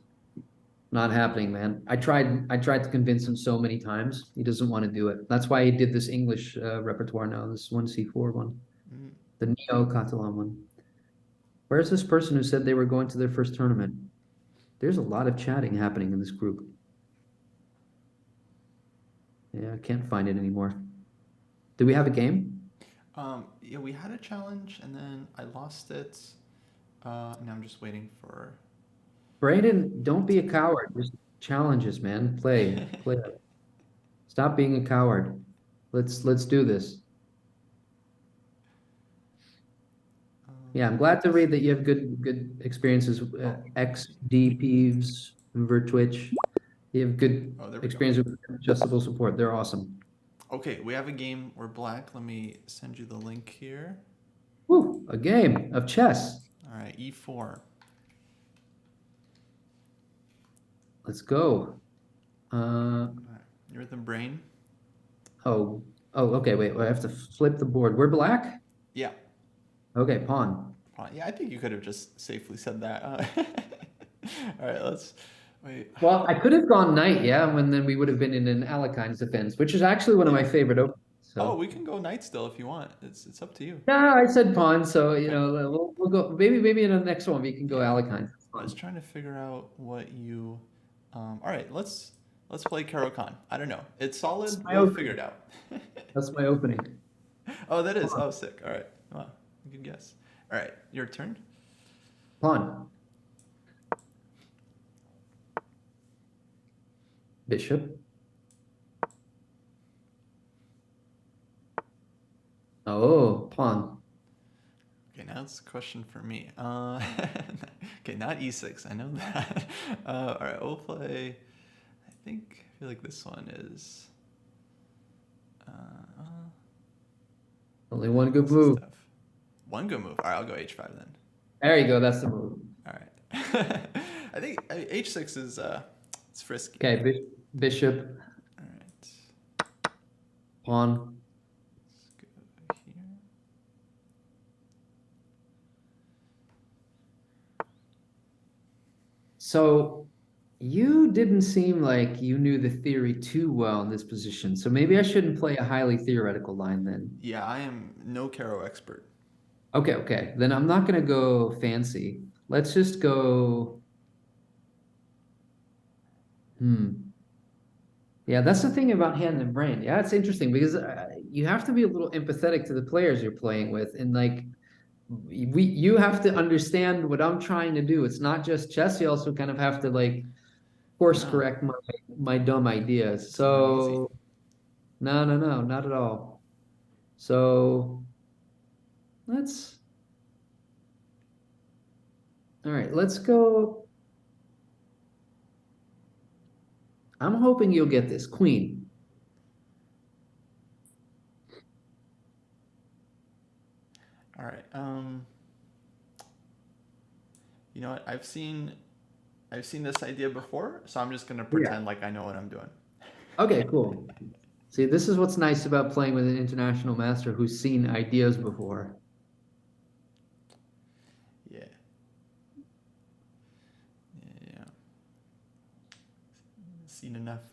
Not happening, man. I tried to convince him so many times. He doesn't want to do it. That's why he did this English repertoire now, this 1C4 one. The Neo-Catalan one. Where's this person who said they were going to their first tournament? There's a lot of chatting happening in this group. Yeah, I can't find it anymore. Do we have a game? Yeah, we had a challenge and then I lost it. And I'm just waiting for... Brayden, don't be a coward. Just challenges, man. Play. Stop being a coward. Let's do this. Yeah, I'm glad to read that you have good experiences with XD Peeves, Twitch. You have good experience with Chessable support. They're awesome. Okay, we have a game. We're black. Let me send you the link here. Woo, a game of chess. All right, E4. Let's go. You're the brain. Oh, okay, wait. I have to flip the board. We're black? Yeah. Okay, pawn. Yeah, I think you could have just safely said that. All right, let's wait. Well, I could have gone knight, yeah, and then we would have been in an Alekhine's defense, which is actually one of my favorite openings. So. Oh, we can go knight still if you want. It's up to you. No, I said pawn, so okay. We'll go. Maybe in the next one we can go Alekhine. I was trying to figure out what you. All right, let's play Caro-Kann. I don't know. It's solid. We'll figure it out. That's my opening. Oh, that is. Oh, sick. All right. Wow, good guess. All right, your turn. Pawn. Bishop. Oh, pawn. Okay, now it's a question for me. Okay, not e6. I know that. All right, we'll play. I feel like this one is. Only one good move. One good move. All right, I'll go h5 then. There you go. That's the move. All right. I think h6 is it's frisky. Okay, bishop. All right. Pawn. Let's go here. So you didn't seem like you knew the theory too well in this position. So maybe I shouldn't play a highly theoretical line then. Yeah, I am no Caro expert. Okay. Then I'm not going to go fancy. Let's just go. Yeah, that's the thing about hand and brain. Yeah, it's interesting because you have to be a little empathetic to the players you're playing with. And like you have to understand what I'm trying to do. It's not just chess. You also kind of have to like course No, correct my dumb ideas. it's not easy. So no, not at all. So let's all right, let's go. I'm hoping you'll get this. Queen. All right. You know what? I've seen this idea before, so I'm just gonna Yeah. pretend like I know what I'm doing. Okay, cool. See, this is what's nice about playing with an international master who's seen ideas before. Yeah. Yeah. Seen enough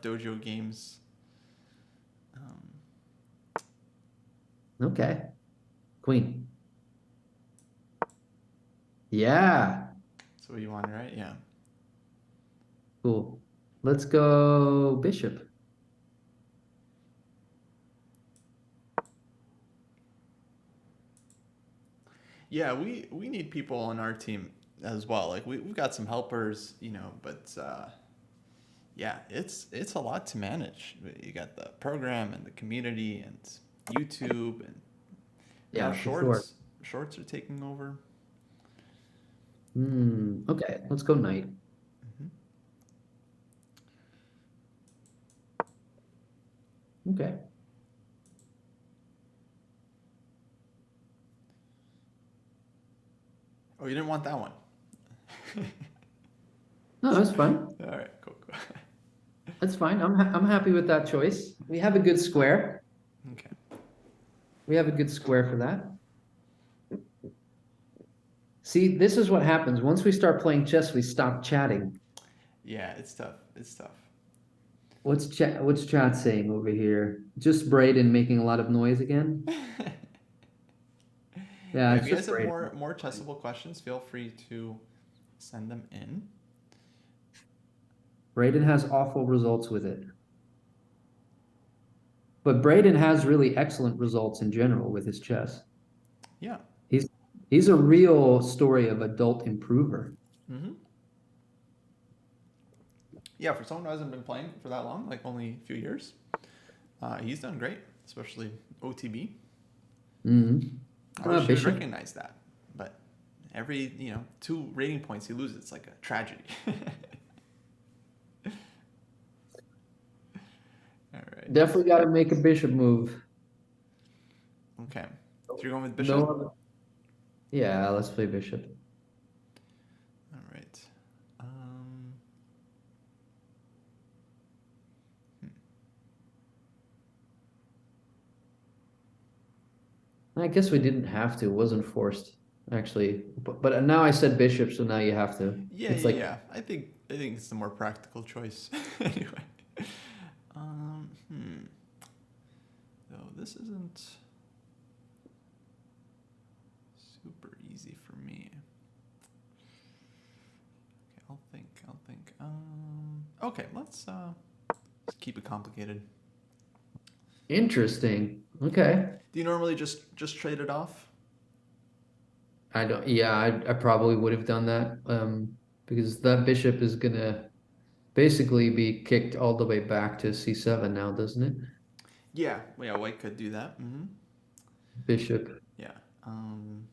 dojo games. Um, Okay. Queen. Yeah. so what you want, right? Yeah. Cool. Let's go bishop. Yeah, we need people on our team as well. Like we've got some helpers, you know, but yeah, it's a lot to manage. You got the program and the community and YouTube and now Yeah, for sure. shorts are taking over. Okay, let's go knight. Hmm. Okay. Oh, you didn't want that one. No, that's fine. All right, cool, cool. That's fine. I'm happy with that choice. We have a good square. Okay. We have a good square for that. See, this is what happens. Once we start playing chess, we stop chatting. Yeah, it's tough. It's tough. What's chat saying over here? Just Braden making a lot of noise again? Yeah, Yeah, if it's you guys just have Braden. more Chessable questions, feel free to send them in. Braden has awful results with it. But Braden has really excellent results in general with his chess. Yeah. He's he's a real story of adult improver. Mm-hmm. Yeah, for someone who hasn't been playing for that long, like only a few years, he's done great, especially OTB. Mm-hmm. I wish you would Bishop. recognize that, but every 2 rating points he loses, it's like a tragedy. All right. Definitely got to make a bishop move. Okay. So you're going with No bishop. other. Yeah, let's play bishop. All right. Um, hmm. I guess we didn't have to. It wasn't forced, actually. But now I said bishop, so now you have to. Yeah, It's yeah, like yeah. I think it's the more practical choice. Anyway. Hmm. Though this isn't super easy for me. Okay, I'll think. I'll think. Okay, let's keep it complicated. interesting. Okay. Do you normally just trade it off? I don't. Yeah, I probably would have done that. Because that bishop is gonna basically be kicked all the way back to c7 now, doesn't it? Yeah, yeah. White could do that. Mm-hmm. Bishop. Yeah. Um.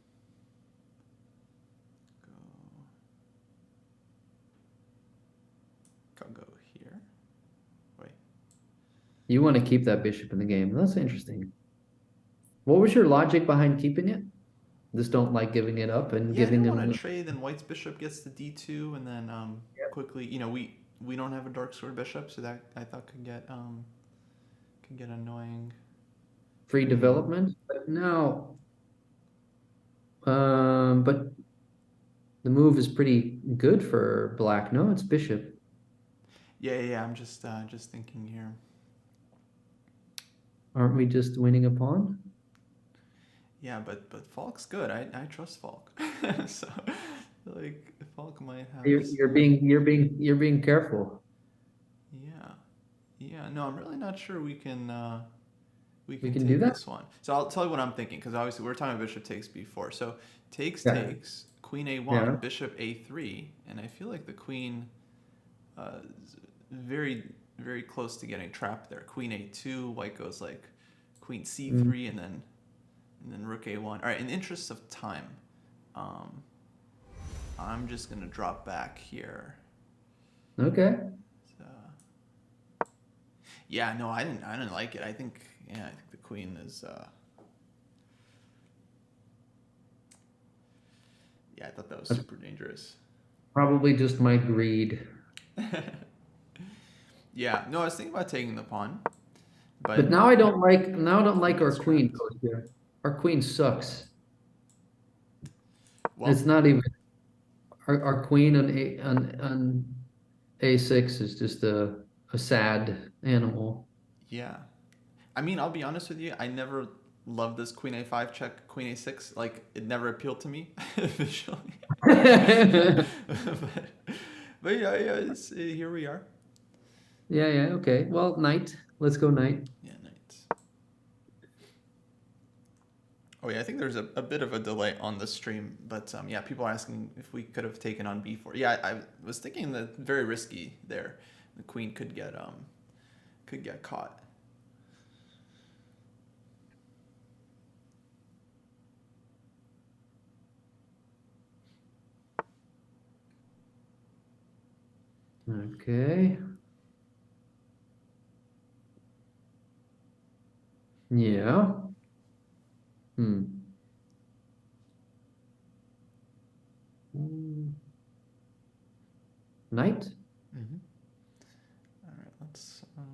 Go here. Wait. You want to keep that bishop in the game. That's interesting. What was your logic behind keeping it? Just don't like giving it up and Yeah, I giving didn't want to him. trade. Then White's bishop gets to d2, and then quickly, we don't have a dark sword bishop, so that I thought could get annoying. Free development. But no, but the move is pretty good for black. No, it's bishop. Yeah, yeah, yeah. I'm just thinking here. Aren't we just winning a pawn? Yeah, but Falk's good. I trust Falk. So like Falk might have. You're being careful. Yeah, yeah. No, I'm really not sure we can. We We can can do take that? this one. So I'll tell you what I'm thinking, because obviously we're talking bishop takes b4. So takes Yeah. takes, queen a1, Yeah. bishop a3, and I feel like the queen is very very close to getting trapped there. Queen a2, white goes like queen Mm, c3, and then rook a1. All right, in the interest of time, um, I'm just gonna drop back here. okay. So, yeah, no, I didn't like it. I think the queen is. Yeah, I thought that was That's super dangerous. probably just my greed. Yeah, no, I was thinking about taking the pawn, But but now I don't queen like our gets queen trapped. out here. Our queen sucks. It's Well, not even our queen on A6 is just a sad animal. yeah. I mean, I'll be honest with you. I never loved this queen a5 check, queen a6. Like, it never appealed to me visually. but yeah, here we are. Yeah, yeah, okay. Well, knight. Let's go knight. Yeah, knight. Oh yeah, I think there's a bit of a delay on the stream, but yeah, people are asking if we could have taken on b4. Yeah, I was thinking that very risky there. The queen could get caught. Okay. Yeah. Hmm. Mm, Knight? Mm-hmm. All right, let's. All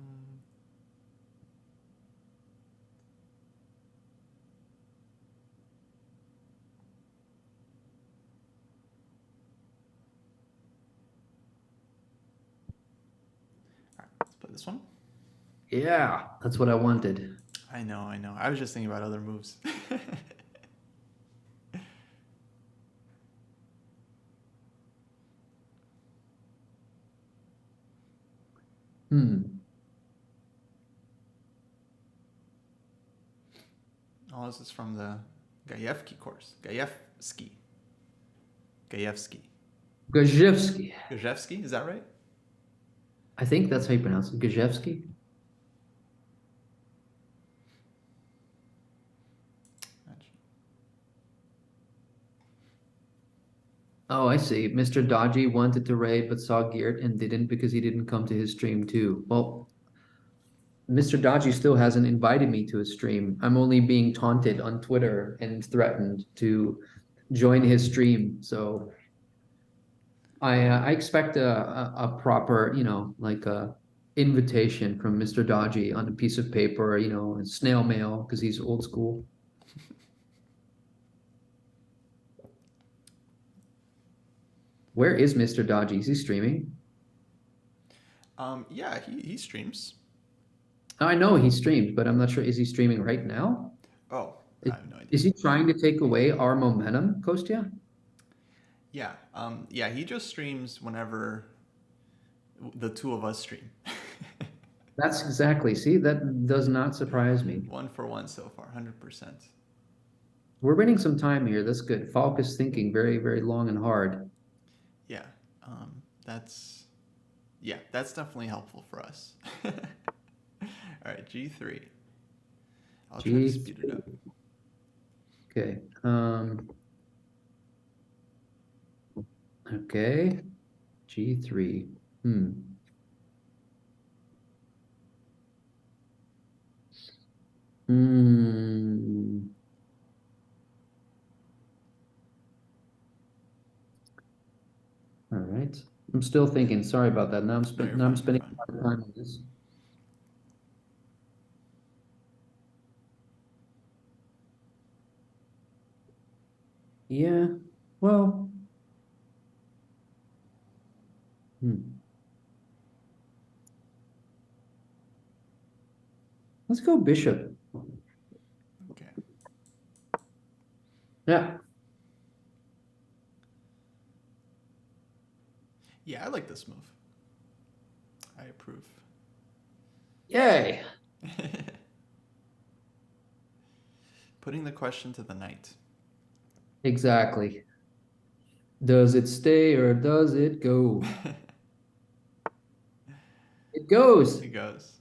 right, let's play this one. Yeah, that's what I wanted. I know, I know. I was just thinking about other moves. Hmm. All this is from the Gajewski course. Gajewski. Gajewski. Gajewski, is that right? I think that's how you pronounce it. Gajewski. Oh, I see. Mr. Dodgy wanted to raid but saw Geert and didn't because he didn't come to his stream too. Well, Mr. Dodgy still hasn't invited me to his stream. I'm only being taunted on Twitter and threatened to join his stream. So I expect a proper, like a invitation from Mr. Dodgy on a piece of paper, snail mail because he's old school. Where is Mr. Dodgy? Is he streaming? Yeah, he streams. I know he streams, but I'm not sure. Is he streaming right now? Oh, Is, I have no idea. is he trying to take away our momentum, Kostya? Yeah, yeah, he just streams whenever the two of us stream. That's exactly. See, that does not surprise me. 1 for 1 so far, 100%. We're winning some time here. That's good. Falk is thinking very, very long and hard. Yeah, that's that's definitely helpful for us. All right, G3. I'll try to G3. speed it up. Okay. Okay. G3. Hmm. Hmm. All right. I'm still thinking. Sorry about that. Now No, you're now I'm fine. You're spending fine. a lot of time on this. Yeah. Well. Let's go bishop. Okay. Yeah. Yeah, I like this move. I approve. Yay. Putting the question to the knight. Exactly. Does it stay or does it go? It goes. It goes.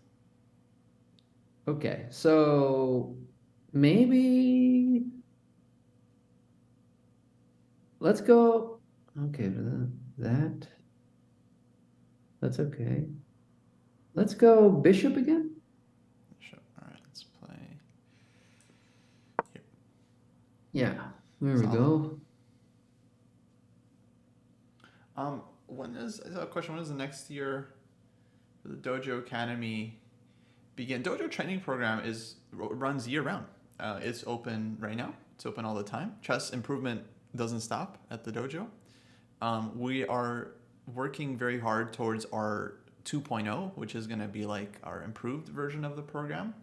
Okay, so maybe let's go. Okay, that that's okay. Let's go bishop again. Sure. All right, let's play. Here. Yeah, there we Solid. go. When is I have a question? When is the next year for the Dojo Academy begin? Dojo training program runs year round. It's open right now. It's open all the time. Chess improvement doesn't stop at the dojo. We are working very hard towards our 2.0, which is going to be like our improved version of the program,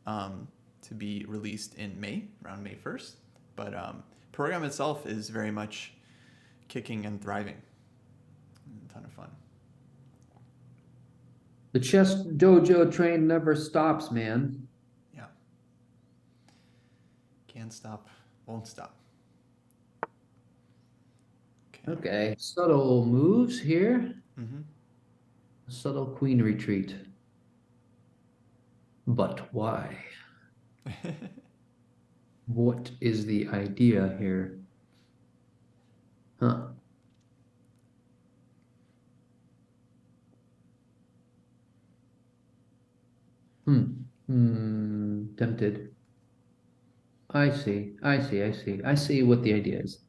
to be released in May, around May 1st. But program itself is very much kicking and thriving. A ton of fun. The chess dojo train never stops, man. Yeah. Can't stop, won't stop. Okay, subtle moves here. Mm-hmm. Subtle queen retreat. But why? What is the idea here? Huh. Tempted. I see. I see. I see. I see what the idea is.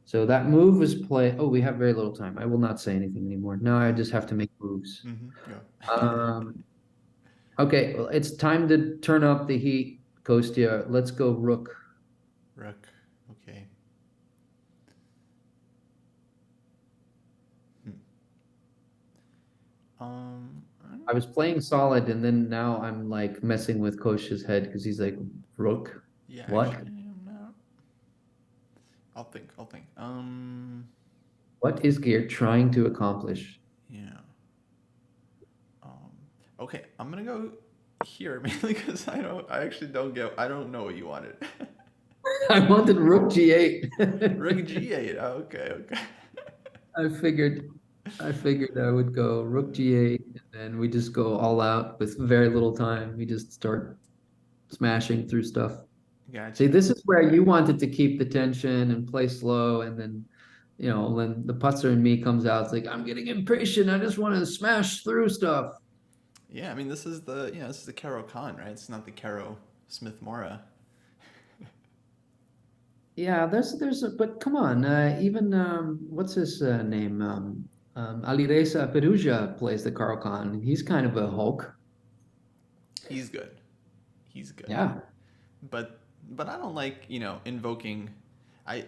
So that move was play. Oh, we have very little time. I will not say anything anymore. Now I just have to make moves. Mm-hmm. Go. Okay, well, it's time to turn up the heat, Kostya. Let's go rook. Rook. Okay. Um, I was playing solid, and then now I'm like messing with Kostya's head because he's like, rook. yeah, What? actually, I'm not. I'll think. I'll think. What is Geert trying to accomplish? Yeah. Um, okay, I'm gonna go here mainly because I actually don't get. I don't know what you wanted. I wanted rook g8. Rook G8. Oh, okay, okay. I figured I would go rook g8, and then we just go all out with very little time. We just start smashing through stuff. See, Gotcha. this is where you wanted to keep the tension and play slow, and then, when the putzer in me comes out, it's like I'm getting impatient. I just want to smash through stuff. Yeah, I mean this is the Caro Khan, right? It's not the Caro Smith Mora. Yeah, but come on, even what's his name? Alireza Perugia plays the Carl Khan. He's kind of a Hulk. He's good. He's good. Yeah. But I don't like invoking. I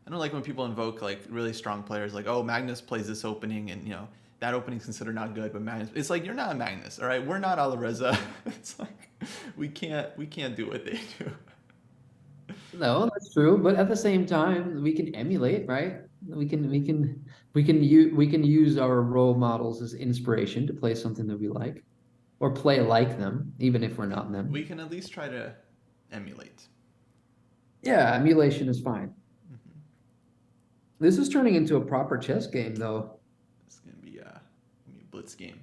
don't like when people invoke like really strong players. Like, oh, Magnus plays this opening, and that opening's considered not good. But Magnus, it's like you're not Magnus, all right? We're not Alireza. It's like we can't do what they do. No, that's true. But at the same time, we can emulate, right? We can use our role models as inspiration to play something that we like, or play like them, even if we're not them. We can at least try to emulate. Yeah, emulation is fine. Mm-hmm. This is turning into a proper chess game, though. It's gonna be a blitz game.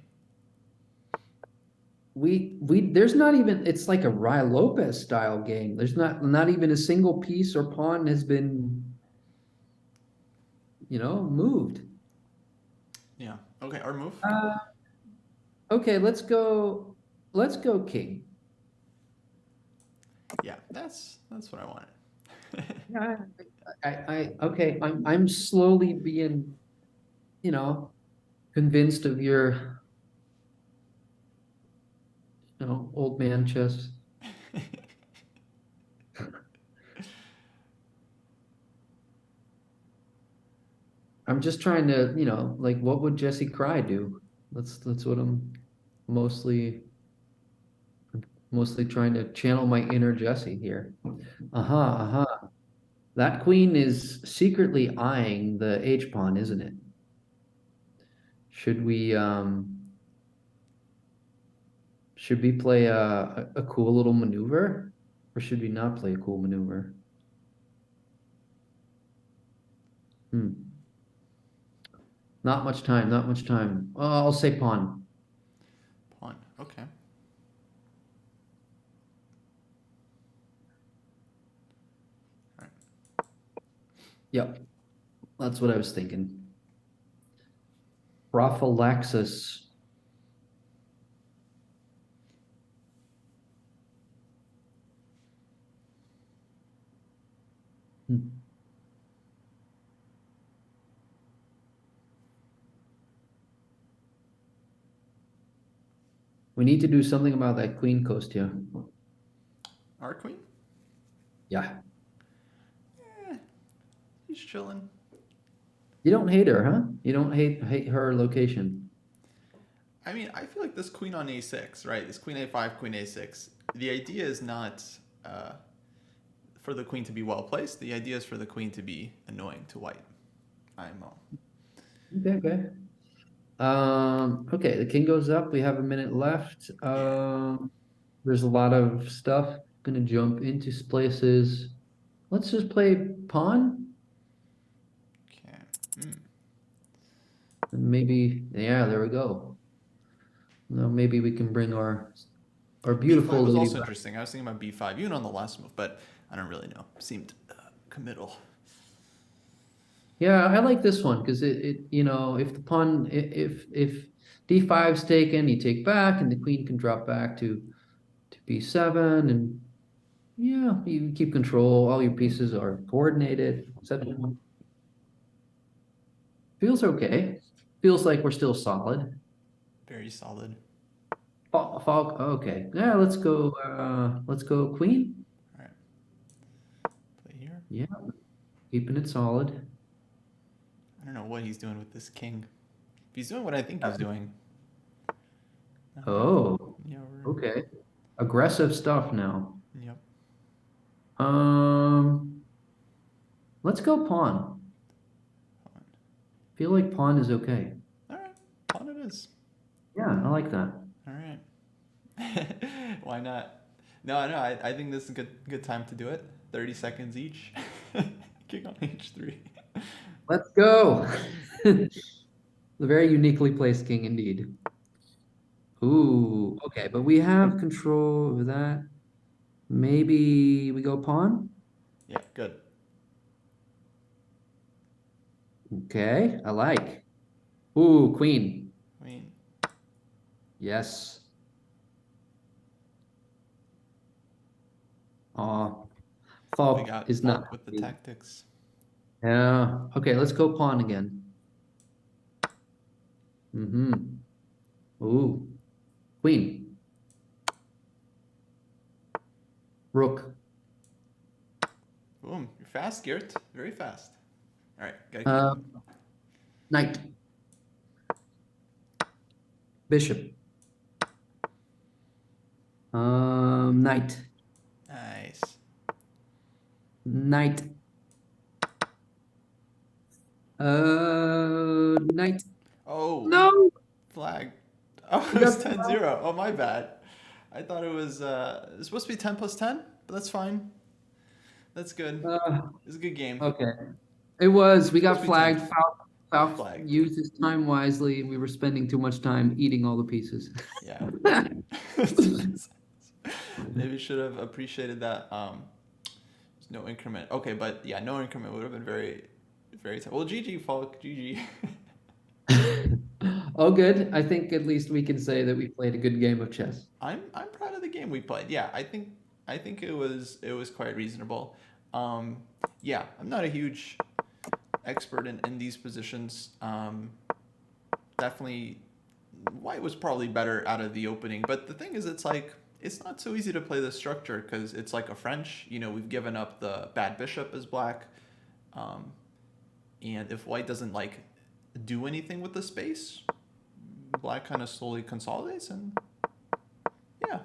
There's not even, it's like a Rai Lopez style game. There's not even a single piece or pawn has been, moved. Yeah. Okay. Our move. Okay, let's go king. Yeah. That's what I wanted. Yeah, okay. I'm slowly being, convinced of your, old man chess. I'm just trying to, like, what would Jesse Kraai do? That's what I'm mostly trying to channel my inner Jesse here. That queen is secretly eyeing the H pawn, isn't it? Should we play a cool little maneuver? Or should we not play a cool maneuver? Not much time, not much time. I'll say pawn. Pawn. Okay. All right. Yep, that's what I was thinking. Prophylaxis. Hmm. We need to do something about that queen, Kostya. Our queen. Yeah. He's chilling. You don't hate her, huh? You don't hate her location. I mean, I feel like this queen on a6, right? This queen a5, queen a6. The idea is not for the queen to be well placed. The idea is for the queen to be annoying to white. IMO. Okay. Okay, the king goes up. We have a minute left. Yeah. There's a lot of stuff. Gonna jump into places. Let's just play pawn. Okay. Mm. And maybe, yeah, there we go. Now maybe we can bring our beautiful B5 was lady also back. interesting. I was thinking about b5, even on the last move, but I don't really know. Seemed committal. Yeah, I like this one because if the pawn if d5's taken, you take back, and the queen can drop back to b7, and yeah, you keep control. All your pieces are coordinated. Feels okay. Feels like we're still solid. Very solid. Falk, okay. Yeah, let's go queen. All right. Play here. Yeah, keeping it solid. I don't know what he's doing with this king. If he's doing what I think he's doing. No, Oh, yeah, okay. Aggressive stuff now. yep. Um, let's go pawn. Pawn. Feel like pawn is okay. All right. Pawn it is. Yeah, I like that. All right. Why not? No, I think this is a good time to do it. 30 seconds each. King on h3. Let's go. The very uniquely placed king indeed. Ooh, okay, but we have control over that. Maybe we go pawn? Yeah, good. Okay, I like. Ooh, queen. I mean, Yes. Oh, we Falk got is not Falk with the happy. tactics. Yeah. Okay, let's go pawn again. Mm-hmm. Ooh, queen. Rook. Boom. You're fast, Geert. Very fast. All right, gotta keep Uh, moving. knight. Bishop. Knight. Nice. Knight. Knight. Oh, No, flag. Oh, we it was got 10-0. Oh, my bad. I thought it's supposed to be 10 plus 10, but that's fine. That's good. uh, It's a good game. okay. It was. We Supposed got to be 10. flagged. Falk Flagged. used his time wisely. We were spending too much time eating all the pieces. Yeah. Maybe should have appreciated that. No increment. Okay, but yeah, no increment would have been very, very tough. Well, GG, Falk. GG. Oh, good. I think at least we can say that we played a good game of chess. I'm proud of the game we played. Yeah, I think it was quite reasonable. Um, yeah, I'm not a huge expert in these positions. Definitely, White was probably better out of the opening. But the thing is, it's like it's not so easy to play this structure because it's like a French. We've given up the bad bishop as Black, um, and if White doesn't like do anything with the space, Black kind of slowly consolidates, and yeah,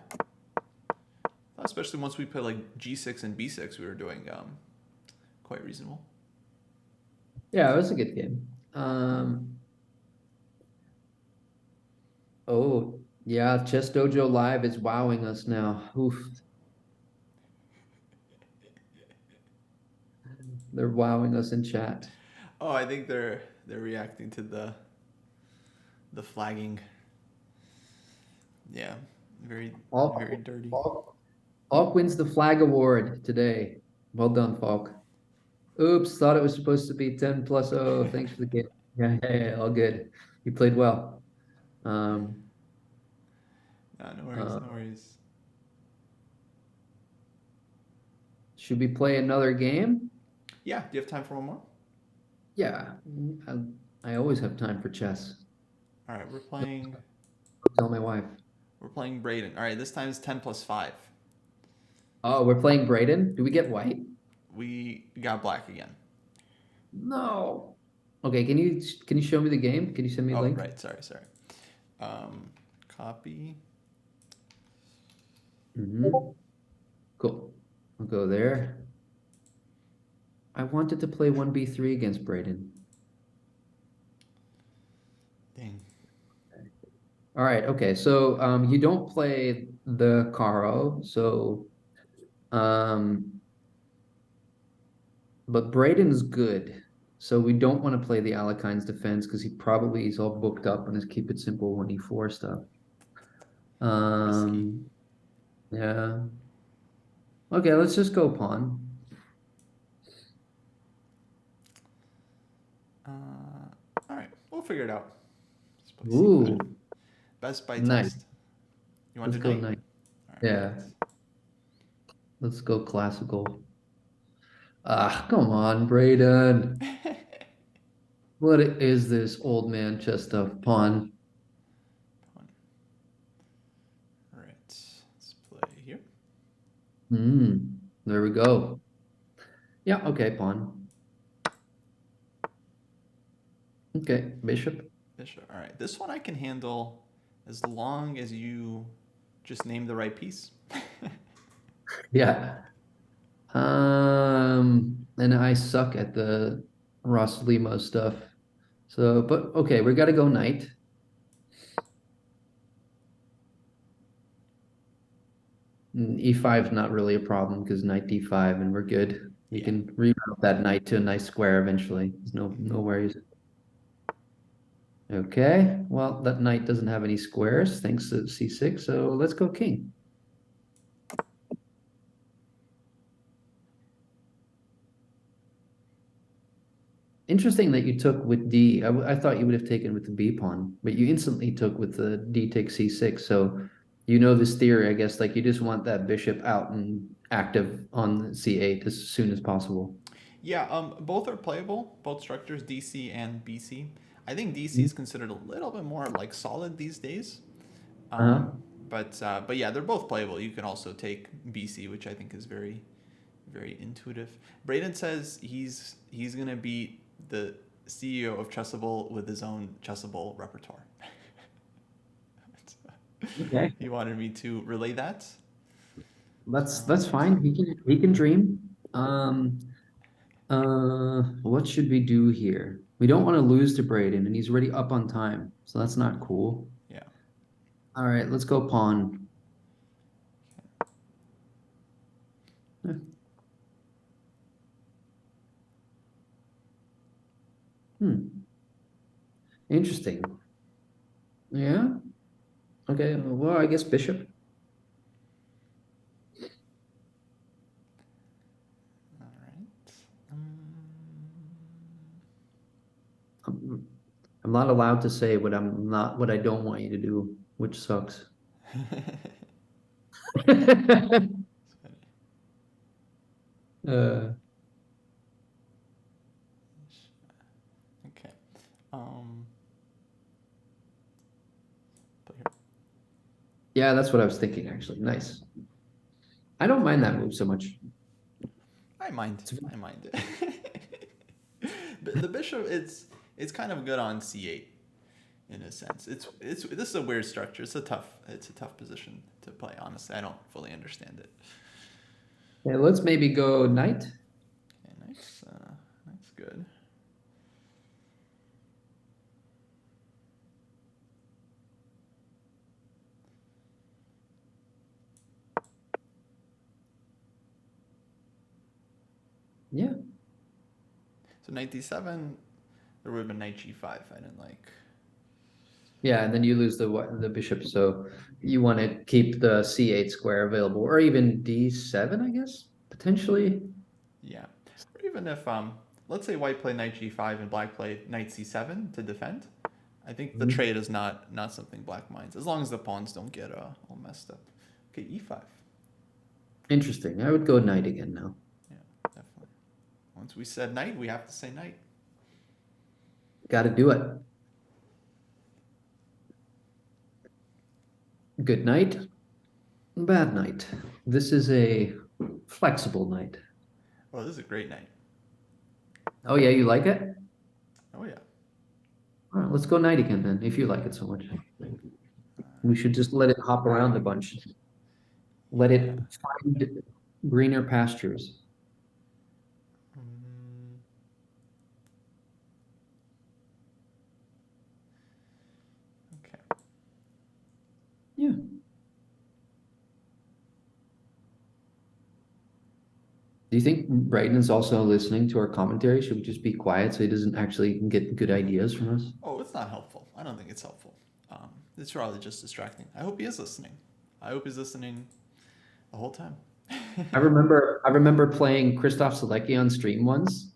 especially once we play like G6 and B6, we were doing quite reasonable. Yeah, it was a good game. Oh, yeah, ChessDojoLive is wowing us now. Oof. They're wowing us in chat. Oh, I think they're reacting to the flagging. Yeah, very very dirty. Falk wins the flag award today. Well done, Falk. Oops, thought it was supposed to be 10 plus. Oh, thanks for the game. Yeah, yeah, all good. You played well. Um, No, no worries, uh, no worries. should we play another game? Yeah, do you have time for one more? Yeah, I always have time for chess. All right, we're playing. Tell my wife. We're playing Braden. All right, this time is 10 plus 5. Oh, we're playing Braden. Do we get white? We got black again. No. Okay, can you show me the game? Can you send me a Oh, link? right. Sorry. Copy. Cool. I'll go there. I wanted to play 1b3 against Braden. Dang. All right. Okay. So you don't play the Caro. So but Braden's good. So we don't want to play the Alekine's defense because he's all booked up on his keep it simple 1e4 stuff. Risky. Yeah. Okay, let's just go pawn. All right, we'll figure it out. Let's play Ooh, C5. Best by nice. test. You want Let's to go knight? knight. All right, Yeah. knight. Let's go classical. Ah, come on, Braden. What is this old man chess stuff? Pawn. Pawn. All right, let's play here. There we go. Yeah, okay, pawn. Okay, bishop. Bishop. All right, this one I can handle as long as you just name the right piece. Yeah. And I suck at the Ross Limo stuff. So, but okay, we got to go knight. E5 is not really a problem because knight d5 and we're good. We can reroute that knight to a nice square eventually. There's no worries. Okay, well, that knight doesn't have any squares thanks to c6, so let's go king. Interesting that you took with d. I thought you would have taken with the b pawn, but you instantly took with the d takes c6. So you know this theory, I guess, like you just want that bishop out and active on c8 as soon as possible. Yeah, both are playable, both structures, DC and BC. I think DC is considered a little bit more like solid these days. Uh-huh. But yeah, they're both playable. You can also take BC, which I think is very, very intuitive. Braden says he's gonna beat the CEO of Chessable with his own Chessable repertoire. Okay. He wanted me to relay that. That's fine. He can dream. What should we do here? We don't want to lose to Braden, and he's already up on time, so that's not cool. Yeah. All right, let's go pawn. Interesting. Yeah. Okay. Well, I guess bishop. All right. I'm not allowed to say what I don't want you to do, which sucks. Uh, Okay. Play here. yeah, that's what I was thinking, actually. Nice. I don't mind that move so much. I mind it. The bishop, it's kind of good on c8 in a sense. This is a weird structure. It's a tough position to play. Honestly, I don't fully understand it. Okay, let's maybe go knight. Okay, nice. That's good. Yeah. So knight d7, there would have been knight g5. I didn't like. Yeah, and then you lose the bishop, so you want to keep the c8 square available, or even d7, I guess, potentially. Yeah. Or even if let's say white played knight g5 and black played knight c7 to defend. I think the Mhm. trade is not something black minds, as long as the pawns don't get all messed up. Okay, e5. Interesting. I would go knight again now. Yeah, definitely. Once we said knight, we have to say knight. Got to do it. Good night, bad night. This is a flexible night. Oh, this is a great knight. Oh yeah, you like it? Oh yeah. All right, let's go knight again then, if you like it so much. We should just let it hop around a bunch. Let Yeah. it find greener pastures. Mm, okay. Yeah. Do you think Brayden's also listening to our commentary? Should we just be quiet so he doesn't actually get good ideas from us? Oh, it's not helpful. I don't think it's helpful. It's probably just distracting. I hope he is listening. I hope he's listening the whole time. I remember playing Christoph Selecki on stream once,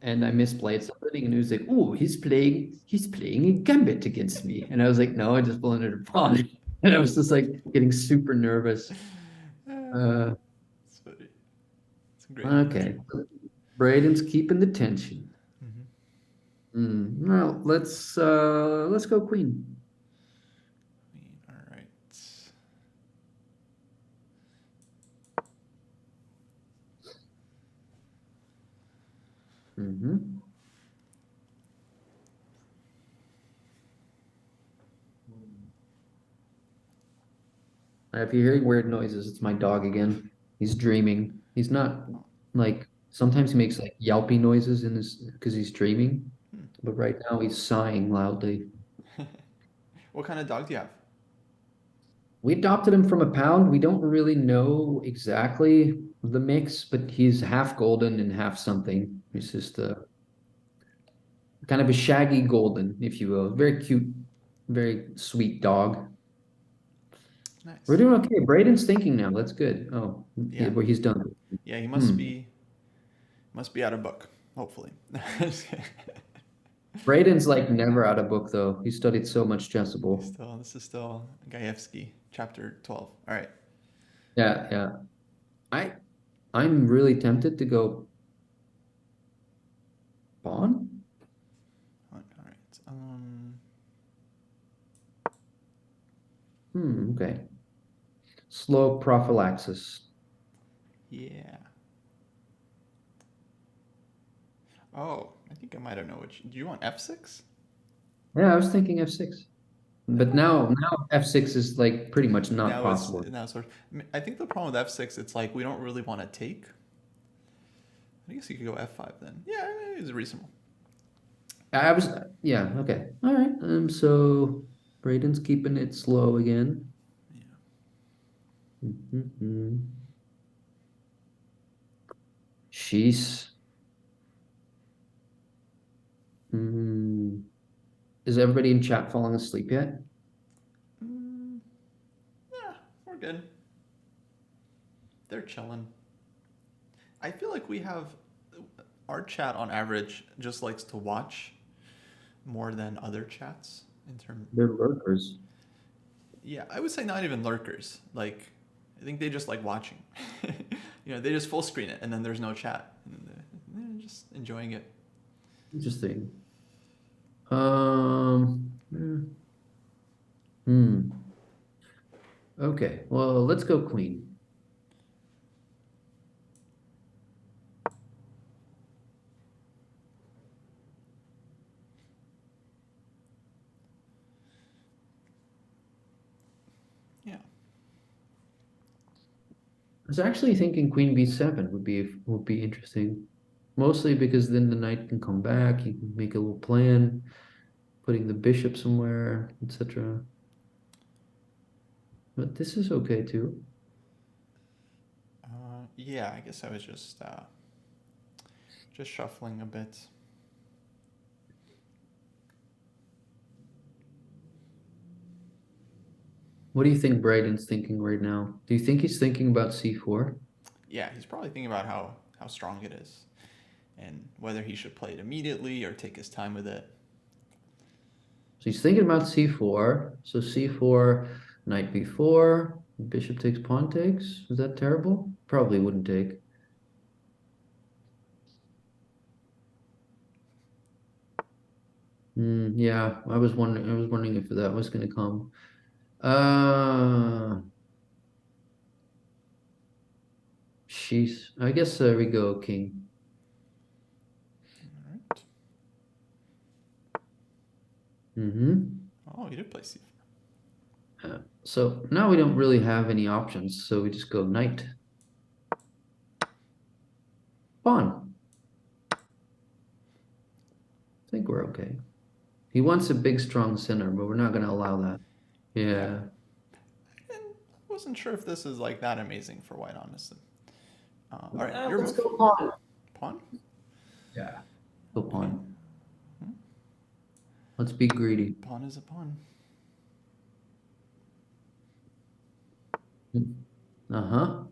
and I misplayed something, and he was like, "Oh, he's playing a gambit against me," and I was like, "No, I just blundered a pawn," and I was just like getting super nervous. Uh, It's funny. It's a great okay, memory. Braden's keeping the tension. Mm-hmm. Well, let's go queen. All right. Mm-hmm. If you're hearing weird noises, it's my dog again. He's dreaming. He's not like sometimes he makes like yelpy noises in this because he's dreaming, but right now he's sighing loudly. What kind of dog do you have? We adopted him from a pound. We don't really know exactly the mix, but he's half golden and half something. He's just a kind of a shaggy golden, if you will. Very cute, very sweet dog. We're Nice. doing okay. Braden's thinking now. That's good. Oh, Yeah. well, he's done. Yeah, he Hmm. must be out of book. Hopefully. Braden's like never out of book though. He studied so much Chessable. This is still Gaevsky, chapter 12. All right. Yeah, yeah. I I'm really tempted to go pawn. All right. Okay. Slow prophylaxis. Yeah. Oh, I think I might have know which. Do you want f6? Yeah, I was thinking f6. But now f6 is like pretty much not Now it's possible. now sort of. I think the problem with f6, it's like we don't really want to take. I guess you could go f5 then. Yeah, it's reasonable. I was yeah, okay. All right. So Braden's keeping it slow again. Yeah. She's mm, is everybody in chat falling asleep yet? Mm, yeah, we're good. They're chilling. I feel like we have our chat on average just likes to watch more than other chats in term. They're lurkers. Yeah, I would say not even lurkers. Like, I think they just like watching. They just full screen it and then there's no chat. And they're just enjoying it. Interesting. Hmm. Okay. Well, let's go queen. Yeah. I was actually thinking queen b7 would be interesting. Mostly because then the knight can come back, you can make a little plan, putting the bishop somewhere, etc. But this is okay too. Yeah, I guess I was just shuffling a bit. What do you think Braden's thinking right now? Do you think he's thinking about c4? Yeah, he's probably thinking about how strong it is and whether he should play it immediately or take his time with it. So he's thinking about c4. So c4, knight b4, bishop takes, pawn takes. Is that terrible? Probably wouldn't take. Yeah, I was wondering if that was going to come. She's. I guess we go king. All right. Mm-hmm. Oh, he did play c4. So now we don't really have any options, so we just go knight. Pawn. I think we're okay. He wants a big, strong center, but we're not going to allow that. Yeah. Yeah. And I wasn't sure if this is like that amazing for white, honestly. All right, your Let's move. go pawn. Pawn. Yeah. Go Okay. pawn. Let's be greedy. Pawn is a pawn. Uh-huh.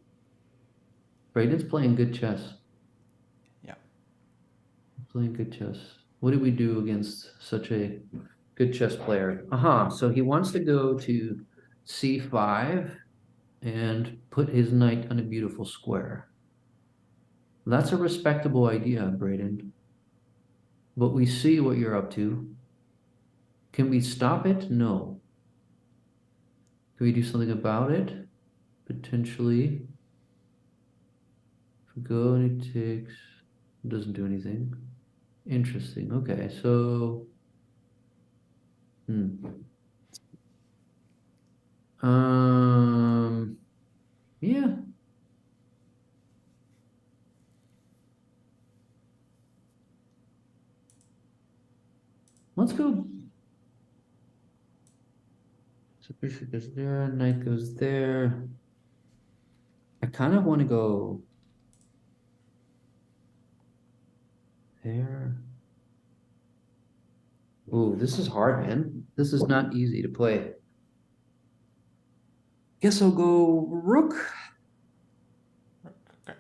Braden's playing good chess. Yeah. Playing good chess. What did we do against such a good chess player? So he wants to go to c5 and put his knight on a beautiful square. That's a respectable idea, Braden. But we see what you're up to. Can we stop it? No. Can we do something about it? Potentially. If we go and it takes, it doesn't do anything. Interesting. Okay, so yeah. Let's go. So bishop goes there, knight goes there. I kind of want to go there. Ooh, this is hard, man. This is not easy to play. Guess I'll go rook. Okay.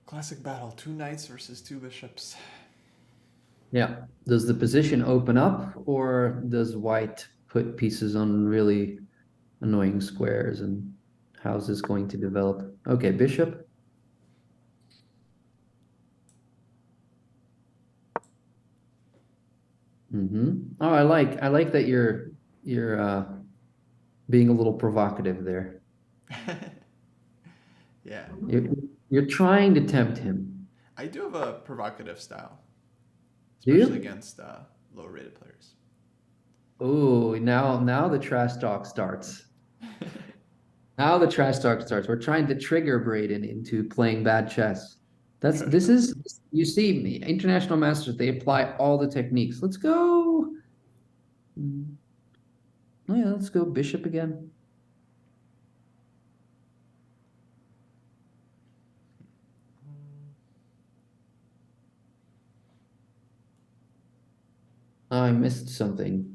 Classic battle: two knights versus two bishops. Yeah. Does the position open up or does white put pieces on really annoying squares, and how's this going to develop? Okay, bishop. Oh, I like that you're being a little provocative there. Yeah. You're trying to tempt him. I do have a provocative style, Do especially you? against low-rated players. Oh, now the trash talk starts. Now the trash talk starts. We're trying to trigger Braden into playing bad chess. Trash This talk. is you see me, international masters, they apply all the techniques. Let's go. Oh yeah, let's go bishop again. Oh, I missed something.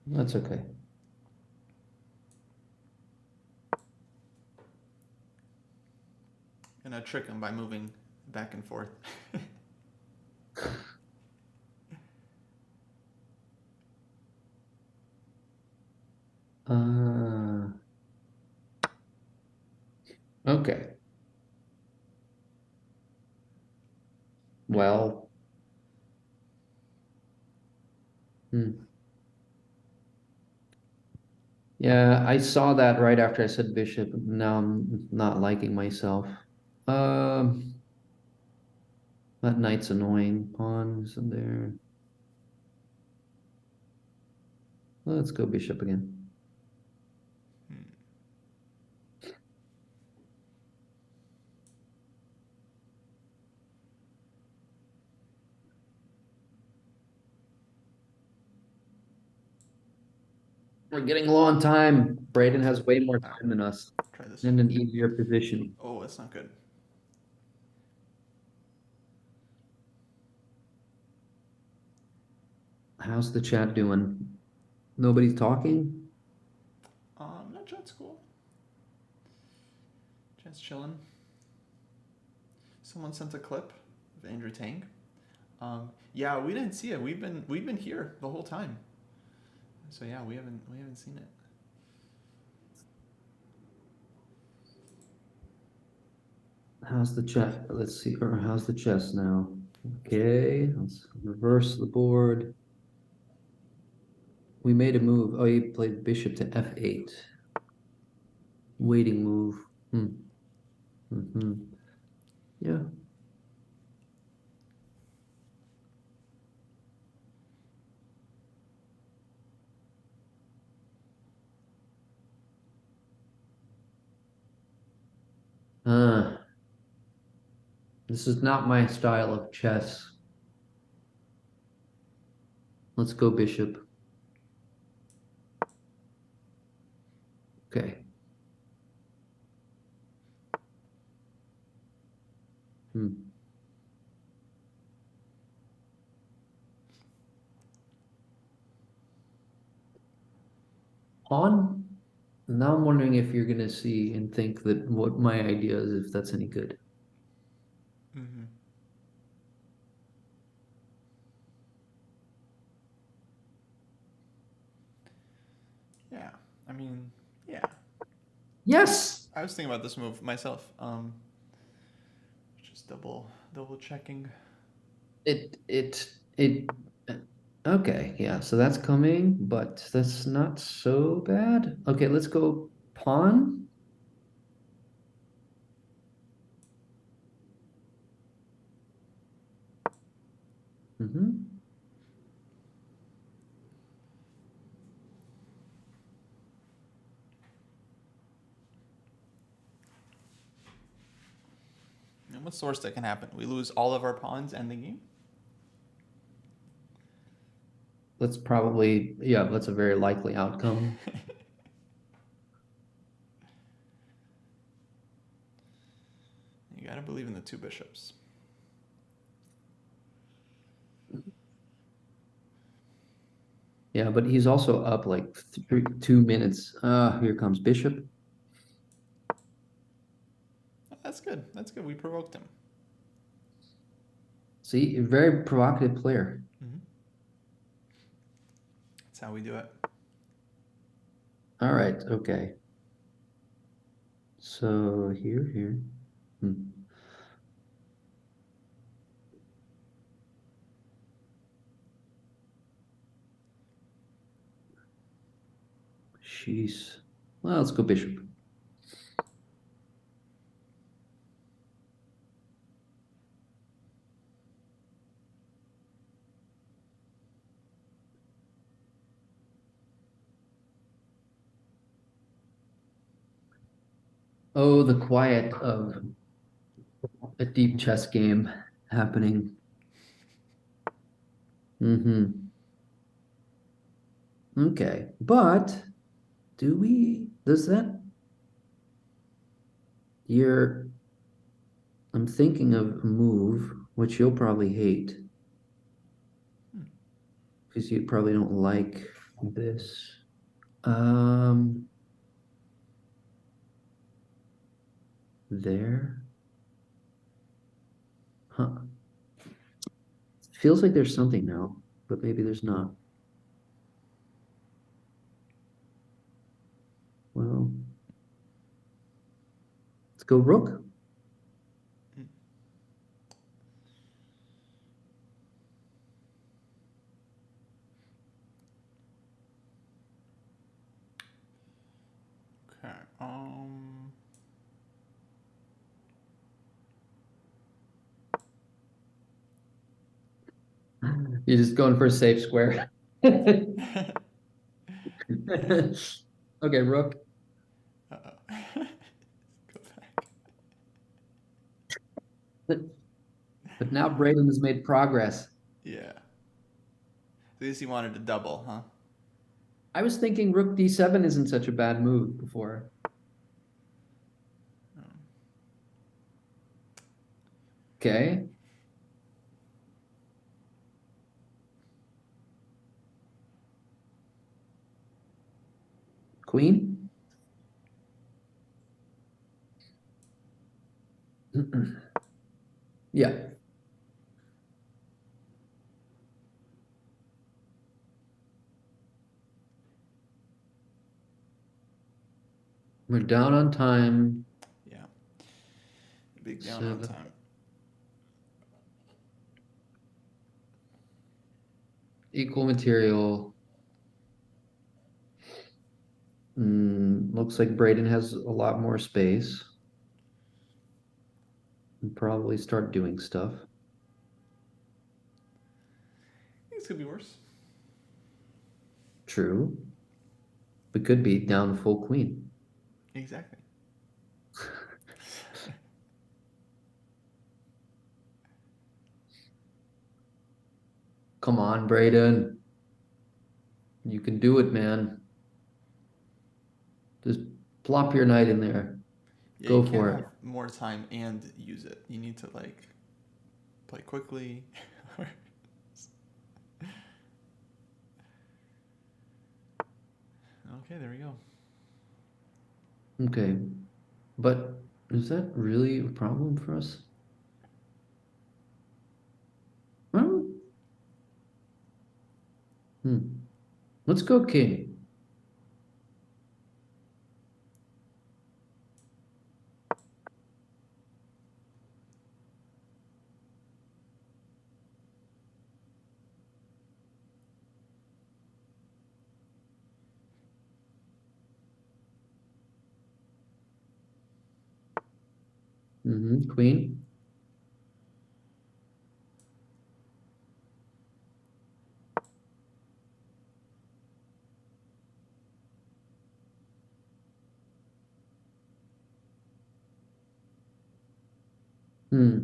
That's okay. And I trick him by moving back and forth. Uh, okay. Well, yeah, I saw that right after I said bishop. Now I'm not liking myself. Um, that knight's annoying. Pawns in there. Let's go bishop again. We're getting low on time. Braden has way more time than us Try this. and an easier position. Oh, that's not good. How's the chat doing? Nobody's talking? No, chat's cool. Chat's chilling. Someone sent a clip of Andrew Tang. Yeah, we didn't see it. We've been here the whole time. So yeah, we haven't seen it. How's the chat? Let's see, or how's the chess now? Okay, let's reverse the board. We made a move. Oh, you played bishop to f8. Waiting move. Yeah. This is not my style of chess. Let's go bishop. Okay. On. Now I'm wondering if you're gonna see and think that what my idea is, if that's any good. Mm-hmm. Yeah, I mean, yeah. Yes. I was thinking about this move myself. Just double checking. It. Okay, yeah. So that's coming, but that's not so bad. Okay, let's go pawn. And what's the worst that can happen? We lose all of our pawns and the game? That's probably, yeah, that's a very likely outcome. You gotta believe in the two bishops. Yeah, but he's also up like 2 minutes. Here comes bishop. Oh, that's good. That's good. We provoked him. See, a very provocative player. Mm-hmm. That's how we do it. All right, okay. So here. Jeez. Well, let's go bishop. Oh, the quiet of a deep chess game happening. Okay, but does that, I'm thinking of a move, which you'll probably hate, because you probably don't like this. There. Huh. Feels like there's something now, but maybe there's not. Well, let's go rook. Okay. You're just going for a safe square. Okay, rook. Uh-oh. Go back. But now Braden has made progress. Yeah. At least he wanted to double, huh? I was thinking rook d7 isn't such a bad move before. Okay. Queen. Yeah. We're down on time. Yeah. Big down on 7. time. Equal material. Looks like Braden has a lot more space. And probably start doing stuff. Things could be worse. True. But could be down full queen. Exactly. Come on, Braden. You can do it, man. Just plop your knight in there. Yeah, you Go can't for have it. more time and use it. You need to like play quickly. Okay, there we go. Okay. But is that really a problem for us? Well, let's go king. Queen. Hmm.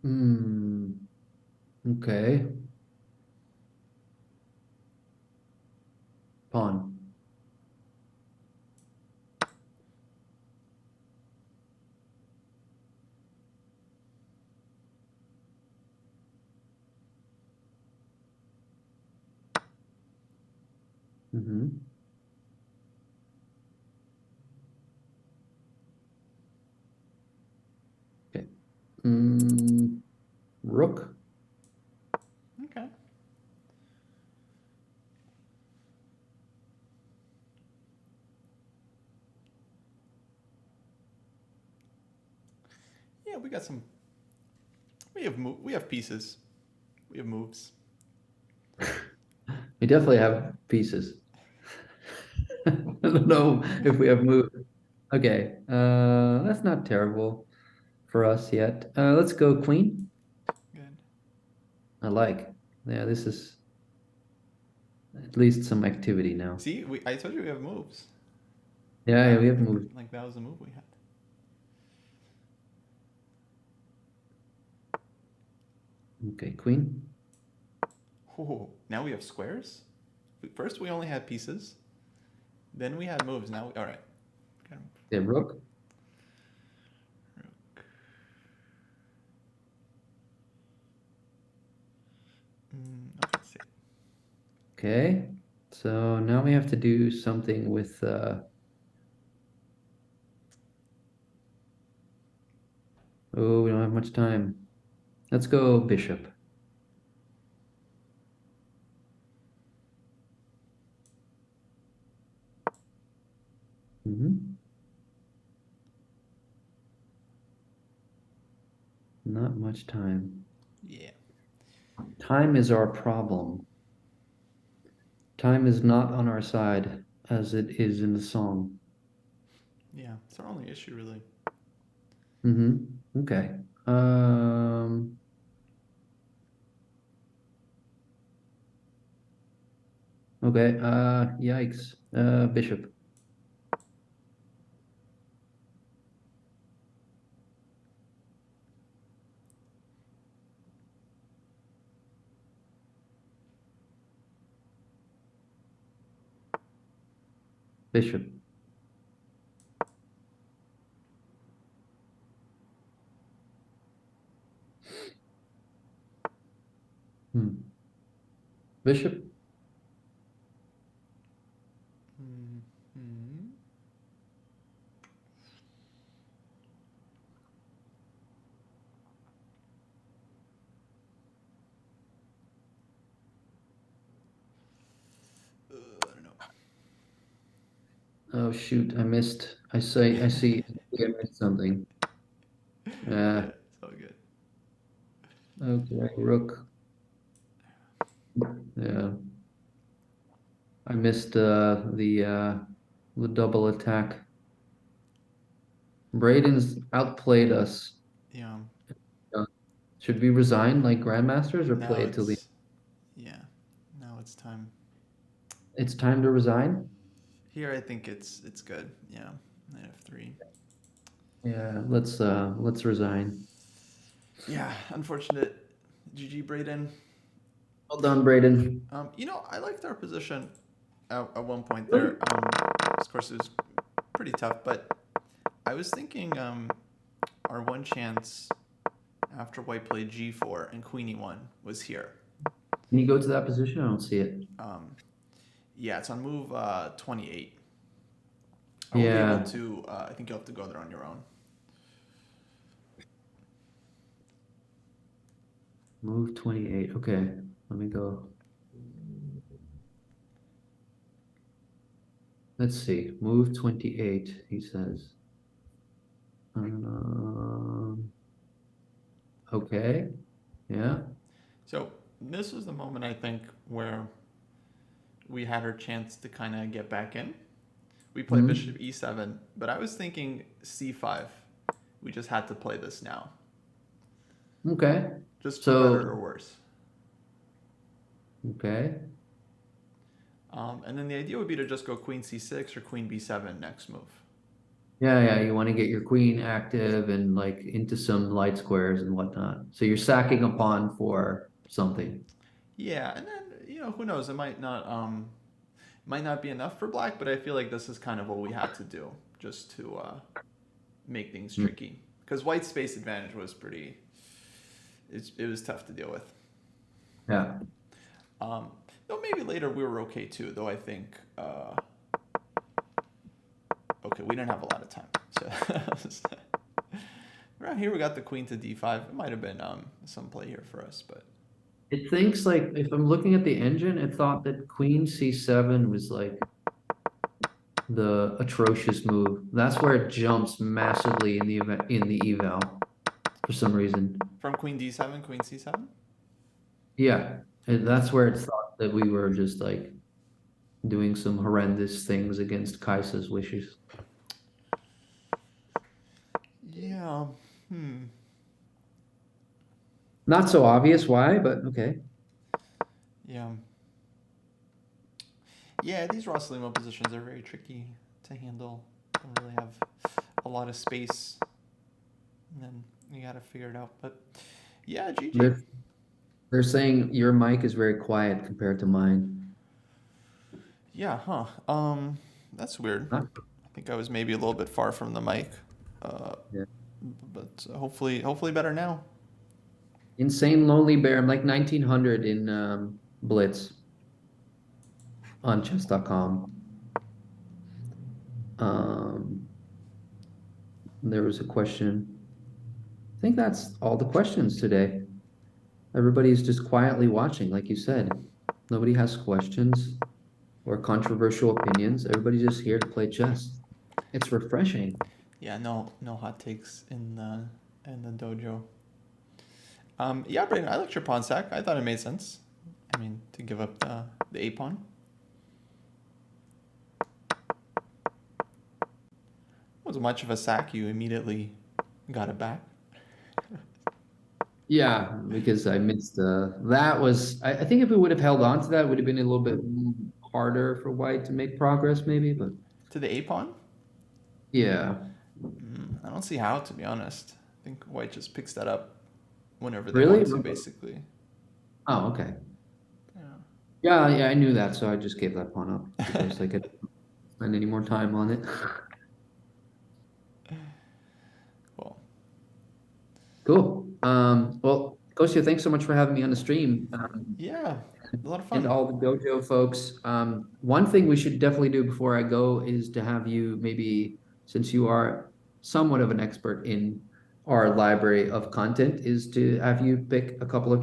Hmm. Okay. Pawn. Mm-hmm. Okay. Rook. Okay. Yeah, we got some. We have pieces. We have moves. We definitely have pieces. I don't know if we have moved. Okay. That's not terrible for us yet. Let's go queen. Good. I like. Yeah, this is at least some activity now. See, I told you we have moves. Yeah, yeah, we have moved. Like that was the move we had. Okay, queen. Ooh, now we have squares. First we only had pieces. Then we had moves. Now, all right. Yeah, rook. Rook. Okay, see. Okay. So now we have to do something with oh, we don't have much time. Let's go bishop. Hmm. Not much time. Yeah. Time is our problem. Time is not on our side as it is in the song. Yeah, it's our only issue, really. Okay. Okay. Yikes. Bishop. Bishop. Bishop. Mm-hmm. I don't know. Oh shoot, I missed. I see I missed something. Yeah, Yeah. it's all good. Okay, rook. Yeah. I missed the double attack. Braden's outplayed us. Yeah. Uh, Should we resign like grandmasters or play Now it till the it's yeah. Now it's time. it's time to resign? Here I think it's good. Yeah. Knight f3. Yeah, let's resign. Yeah, unfortunate. GG Braden. Well done, Braden. I liked our position at one point Really? there. Of course, it was pretty tough, but I was thinking our one chance after white played g4 and queen e1 was here. Can you go to that position? I don't see it. Yeah, it's on move 28. I won't be able Yeah, to. I think you'll have to go there on your own. move 28. Okay, let me go. Let's see. Move 28, he says. Okay. Yeah. So this was the moment I think where we had our chance to kind of get back in. We played bishop e7, but I was thinking c5. We just had to play this now. Okay. Just for So, better or worse. okay. And then the idea would be to just go queen c6 or queen b7 next move. Yeah, you want to get your queen active and like into some light squares and whatnot. So you're sacking a pawn for something. Yeah, and then who knows? It might not be enough for black, but I feel like this is kind of what we had to do just to make things tricky. Because white's space advantage was pretty. It was tough to deal with. Yeah. Though maybe later we were okay too. Though I think. Okay, we didn't have a lot of time. So around here we got the queen to d5. It might have been some play here for us, but. It thinks like if I'm looking at the engine, it thought that queen c7 was like the atrocious move. That's where it jumps massively in the eval for some reason. From queen d7, queen c7? Yeah, and that's where it thought that we were just like doing some horrendous things against Kaisa's wishes. Yeah. Not so obvious why, but okay. Yeah. Yeah, these Ross Limo positions are very tricky to handle. Don't really have a lot of space. And then you got to figure it out. But yeah, GG. They're saying your mic is very quiet compared to mine. Yeah, huh. That's weird. I think I was maybe a little bit far from the mic. Yeah. But hopefully better now. Insane Lonely Bear. I'm like 1900 in Blitz on chess.com. There was a question. I think that's all the questions today. Everybody's just quietly watching, like you said. Nobody has questions or controversial opinions. Everybody's just here to play chess. It's refreshing. Yeah, no hot takes in the dojo. Yeah, Brayden, I liked your pawn sack. I thought it made sense. I mean, to give up the a pawn. Wasn't much of a sack. You immediately got it back. Yeah, because I missed that was I think if we would have held on to that, it would have been a little bit harder for white to make progress maybe, but To the a pawn? yeah. I don't see how, to be honest. I think white just picks that up whenever they Really? want to, basically. Oh, okay. Yeah. Yeah, I knew that, so I just gave that pawn up because like spend any more time on it. Cool. Cool. Well, Kostya, thanks so much for having me on the stream. Yeah, a lot of And fun. all the dojo folks. One thing we should definitely do before I go is to have you maybe, since you are somewhat of an expert in our library of content, is to have you pick a couple of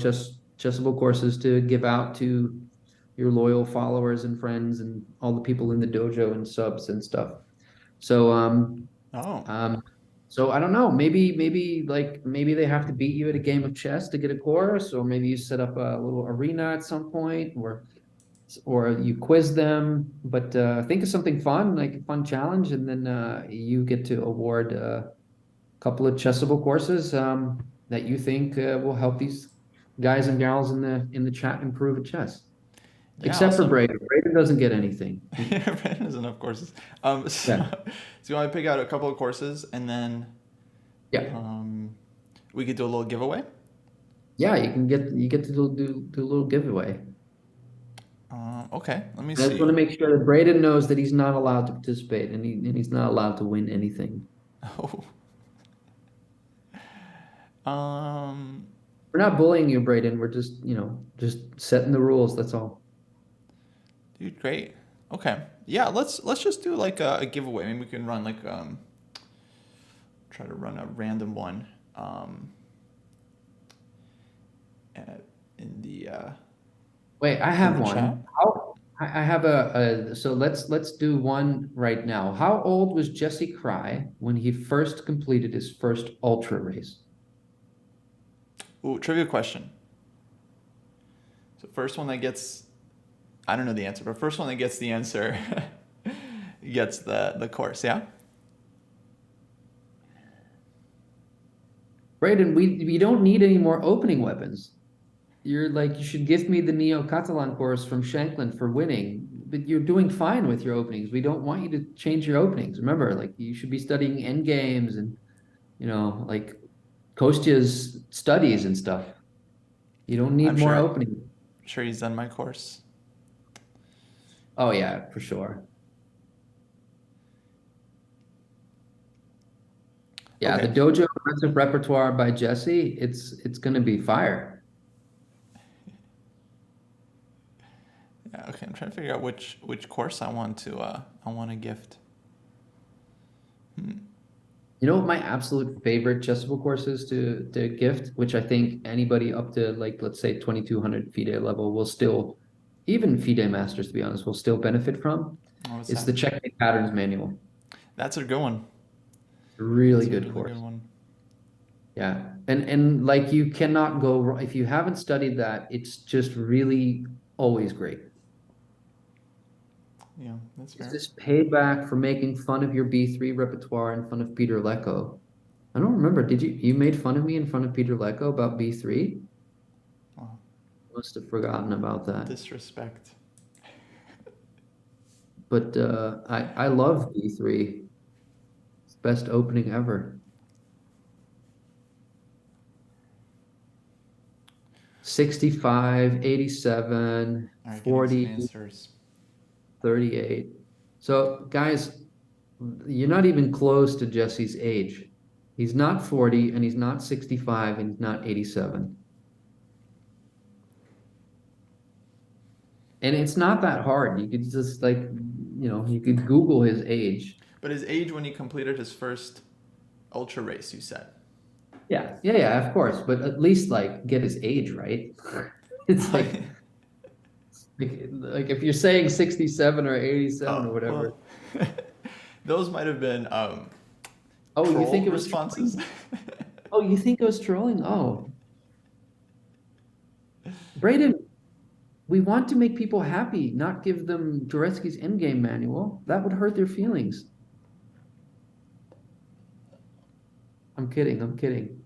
Chessable courses to give out to your loyal followers and friends and all the people in the dojo and subs and stuff. So Oh, um, so I don't know. Maybe they have to beat you at a game of chess to get a course, or maybe you set up a little arena at some point, or you quiz them. But think of something fun, like a fun challenge, and then you get to award a couple of Chessable courses that you think will help these guys and gals in the chat improve at chess. yeah, Except for awesome. Braden. Braden doesn't get anything. Brandon has enough courses. So, Yeah, so you want to pick out a couple of courses and then yeah, um, we could do a little giveaway? yeah. You get to do a little giveaway. Okay, let me I just want see. to make sure that Braden knows that he's not allowed to participate and he's not allowed to win anything. Oh, um, We're not bullying you, Braden. We're just, just setting the rules. That's all. dude, great. Okay, yeah, let's just do like a giveaway. Maybe we can run like try to run a random one at, in the Wait, I in have the chat. one. I have so let's do one right now. How old was Jesse Kraai when he first completed his first ultra race? Ooh, trivia question. So first one that gets, I don't know the answer, but first one that gets the answer gets the course. Yeah. Braden, we don't need any more opening weapons. You're like, you should give me the Neo-Catalan course from Shanklin for winning, but you're doing fine with your openings. We don't want you to change your openings. Remember, like you should be studying end games and, like Kostya's studies and stuff. You don't need I'm more sure. openings. Sure he's done my course. Oh yeah, for sure. Yeah, the Okay. Dojo Aggressive Repertoire by Jesse, it's gonna be fire. Yeah. Okay. I'm trying to figure out which course I want to gift. Hmm. You know what my absolute favorite Chessable course is to gift, which I think anybody up to like let's say 2200 FIDE level will still, even FIDE masters to be honest, will still benefit from. Oh, what's It's that? the Checkmate Patterns Manual. That's a good one. Really That's a good really good course. one. Yeah. And like you cannot go wrong if you haven't studied that, it's just really always great. Yeah, that's Is fair. this payback for making fun of your B3 repertoire in front of Peter Lecco? I don't remember. Did you made fun of me in front of Peter Lecco about B3? Oh, Must have forgotten about that. disrespect. But I love B3. It's the best opening ever. 65, 87, All right, getting some 40, answers. 38. So guys, you're not even close to Jesse's age. He's not 40 and he's not 65 and he's not 87. And it's not that hard. You could just like, you could Google his age. But his age when he completed his first ultra race, you said. Yeah, yeah, yeah, of course. But at least like get his age right. It's like if you're saying 67 or 87 Oh, or whatever. well, those might have been Oh, you think troll it was responses. trolling? Oh, you think it was trolling? Oh, Braden, we want to make people happy, not give them Turetsky's endgame manual. That would hurt their feelings. I'm kidding. I'm kidding.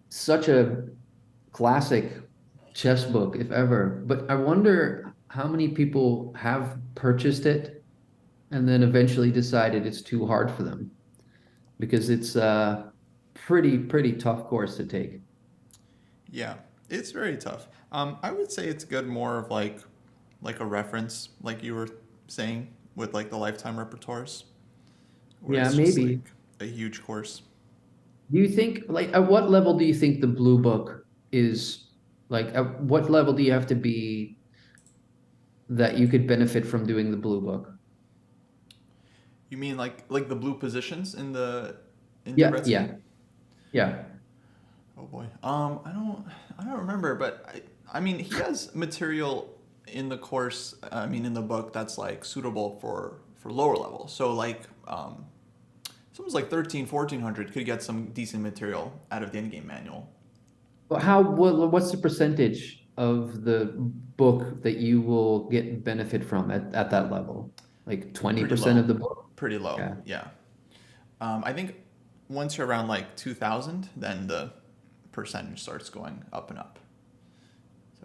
Such a classic chess book, if ever. But I wonder how many people have purchased it and then eventually decided it's too hard for them because it's a pretty tough course to take. Yeah, it's very tough. I would say it's good more of like like a reference, like you were saying with like the lifetime repertoires, where Yeah, it's just maybe. like a huge course. Do you think, like, at what level do you think the blue book is, like, at what level do you have to be that you could benefit from doing the blue book? You mean like the blue positions in Yeah, Dvoretsky? yeah, yeah. Oh boy. I don't remember, but I mean he has material in the course. I mean in the book that's like suitable for lower level. So like someone's like 13, 1400 could get some decent material out of the endgame manual. But what's the percentage of the book that you will get benefit from at that level? Like Pretty 20% of low. the book? Pretty low. Yeah. Yeah. I think once you're around like 2000, then the percentage starts going up and up.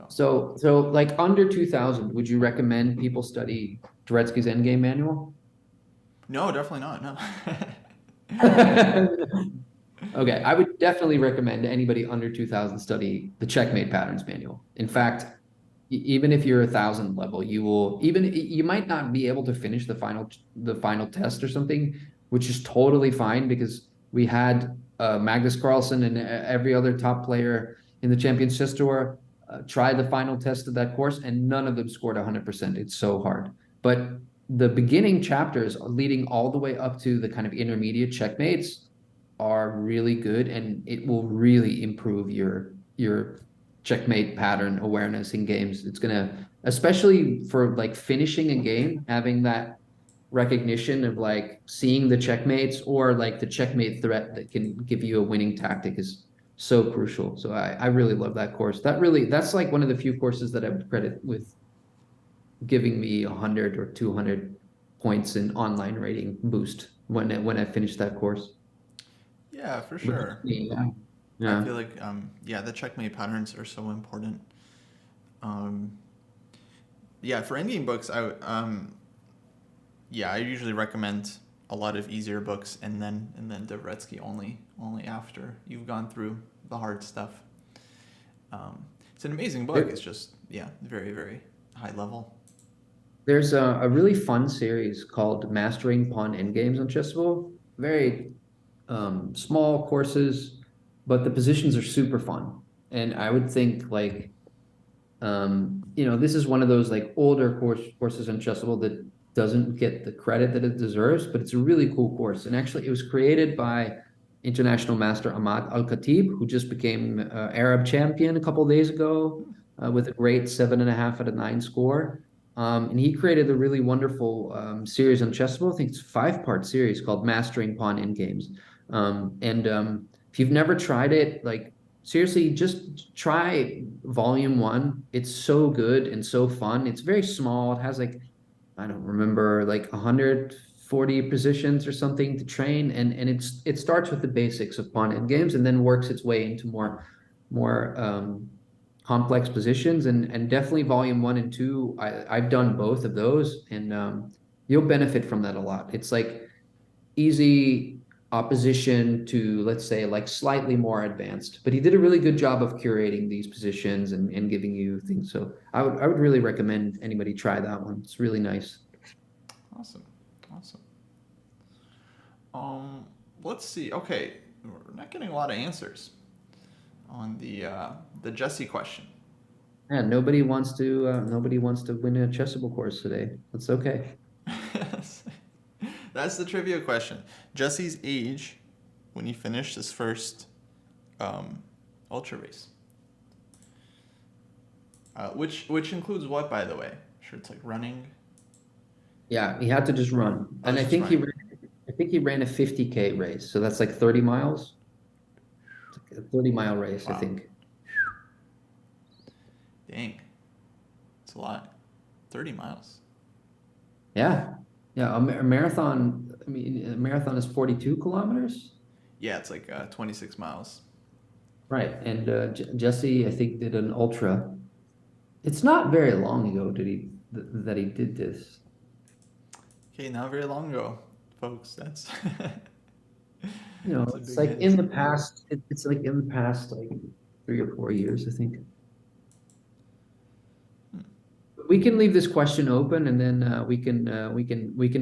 So So like under 2000, would you recommend people study Dvoretsky's Endgame Manual? no, definitely not. No. Okay, I would definitely recommend anybody under 2000 study the Checkmate Patterns Manual. In fact, even if you're 1000 level, you might not be able to finish the final test or something, which is totally fine because we had Magnus Carlsen and every other top player in the Champions Chess Tour try the final test of that course, and none of them scored 100%. It's so hard. But the beginning chapters leading all the way up to the kind of intermediate checkmates are really good, and it will really improve your checkmate pattern awareness in games. It's gonna, especially for like finishing a game, having that recognition of like seeing the checkmates or like the checkmate threat that can give you a winning tactic is so crucial. So I really love that course. That's like one of the few courses that I would credit with giving me 100 or 200 points in online rating boost when I finished that course. Yeah, for sure. Yeah. I Yeah. feel like yeah, the checkmate patterns are so important. Um, yeah, for endgame books, I usually recommend a lot of easier books and then Dvoretsky only after you've gone through the hard stuff. It's an amazing book. It's just yeah, very very high level. There's a really fun series called Mastering Pawn Endgames on Chessable. Very small courses, but the positions are super fun. And I would think like this is one of those like older courses on Chessable that doesn't get the credit that it deserves, but it's a really cool course. And actually, it was created by international master Ahmad Al Khatib, who just became Arab champion a couple of days ago with a great 7.5 out of 9 score. And he created a really wonderful series on Chessable. I think it's a 5-part series called Mastering Pawn Endgames. And if you've never tried it, like seriously, just try volume 1. It's so good and so fun. It's very small. It has like, I don't remember, like 140 positions or something to train. And it starts with the basics of pawn end games and then works its way into more complex positions. And definitely volume 1 and 2. I've done both of those, and you'll benefit from that a lot. It's like easy opposition to, let's say, like slightly more advanced. But he did a really good job of curating these positions and giving you things. So I would really recommend anybody try that one. It's really nice. Awesome, awesome. Um, let's see. Okay, we're not getting a lot of answers on the Jesse question. Yeah, nobody wants to win a chessable course today. That's okay. That's the trivia question. Jesse's age when he finished his first um, ultra race, which includes what, by the way? Sure, it's like running. Yeah, he had to just run. I And was I just think he running. ran, I think he ran a 50K race. So that's like 30 miles. It's like a 30-mile race, I Wow, think. dang, it's a lot. 30 miles. Yeah. Yeah, a marathon, I mean, a marathon is 42 kilometers. Yeah, it's like 26 miles. Right. And Jesse, I think, did an ultra. It's not very long ago that he did this. Okay, not very long ago, folks. That's that's a It's big like in hint. the past, it's like in the past like 3 or 4 years, I think. We can leave this question open, and then we can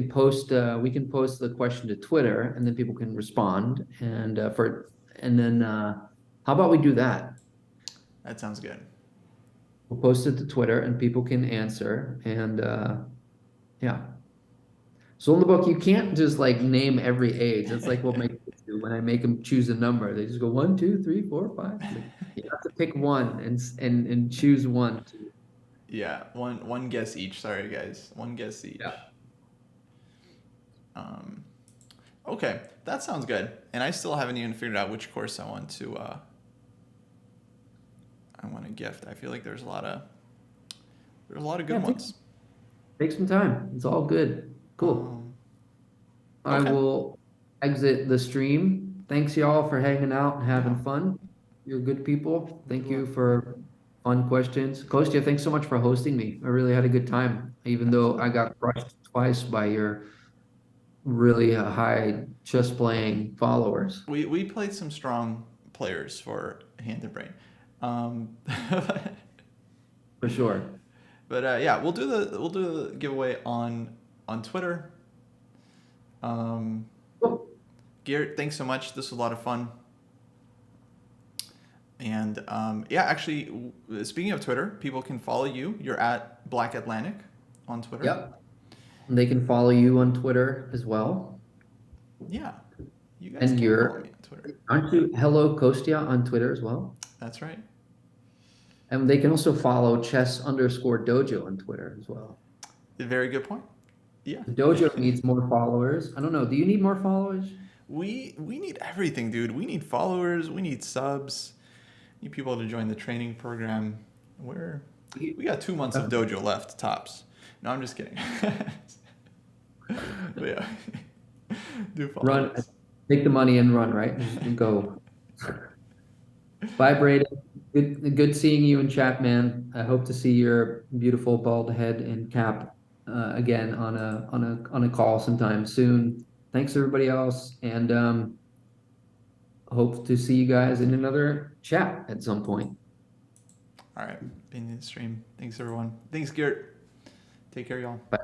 post the question to Twitter, and then people can respond. And then how about we do that? That sounds good. We'll post it to Twitter, and people can answer. And yeah. So in the book, you can't just like name every age. It's like what my kids do when I make them choose a number. They just go 1, 2, 3, 4, 5. Like, you have to pick one and choose one. Yeah, one guess each. Sorry, guys. One guess each. Yeah. Okay, that sounds good. And I still haven't even figured out which course I want to gift. I feel like there's a lot of good ones. Take some time. It's all good. Cool. I okay. will exit the stream. Thanks y'all for hanging out and having fun. You're good people. Thank you for fun questions. Kostya, thanks so much for hosting me. I really had a good time, even though I got crushed twice by your really high chess playing followers. We played some strong players for Hand and Brain. For sure. But yeah, we'll do the giveaway on Twitter. Cool. Geert, thanks so much. This was a lot of fun. And yeah, actually, speaking of Twitter, people can follow you. You're at Black Atlantic on Twitter. Yep. And they can follow you on Twitter as well. Yeah. You guys can follow me on Twitter. Aren't you Hello Kostya on Twitter as well? That's right. And they can also follow chess_dojo on Twitter as well. A very good point. Yeah. Dojo needs more followers. I don't know. Do you need more followers? We need everything, dude. We need followers. We need subs. We need people to join the training program. We got 2 months of dojo left, tops. No, I'm just kidding. But yeah. Do follow Run. us. Take the money and run, right? And go. Bye, Braden. Good seeing you in chat, man. I hope to see your beautiful bald head and cap again on a call sometime soon. Thanks everybody else, and hope to see you guys in another chat at some point. All right, being in the stream. Thanks everyone. Thanks, Geert. Take care, y'all. Bye.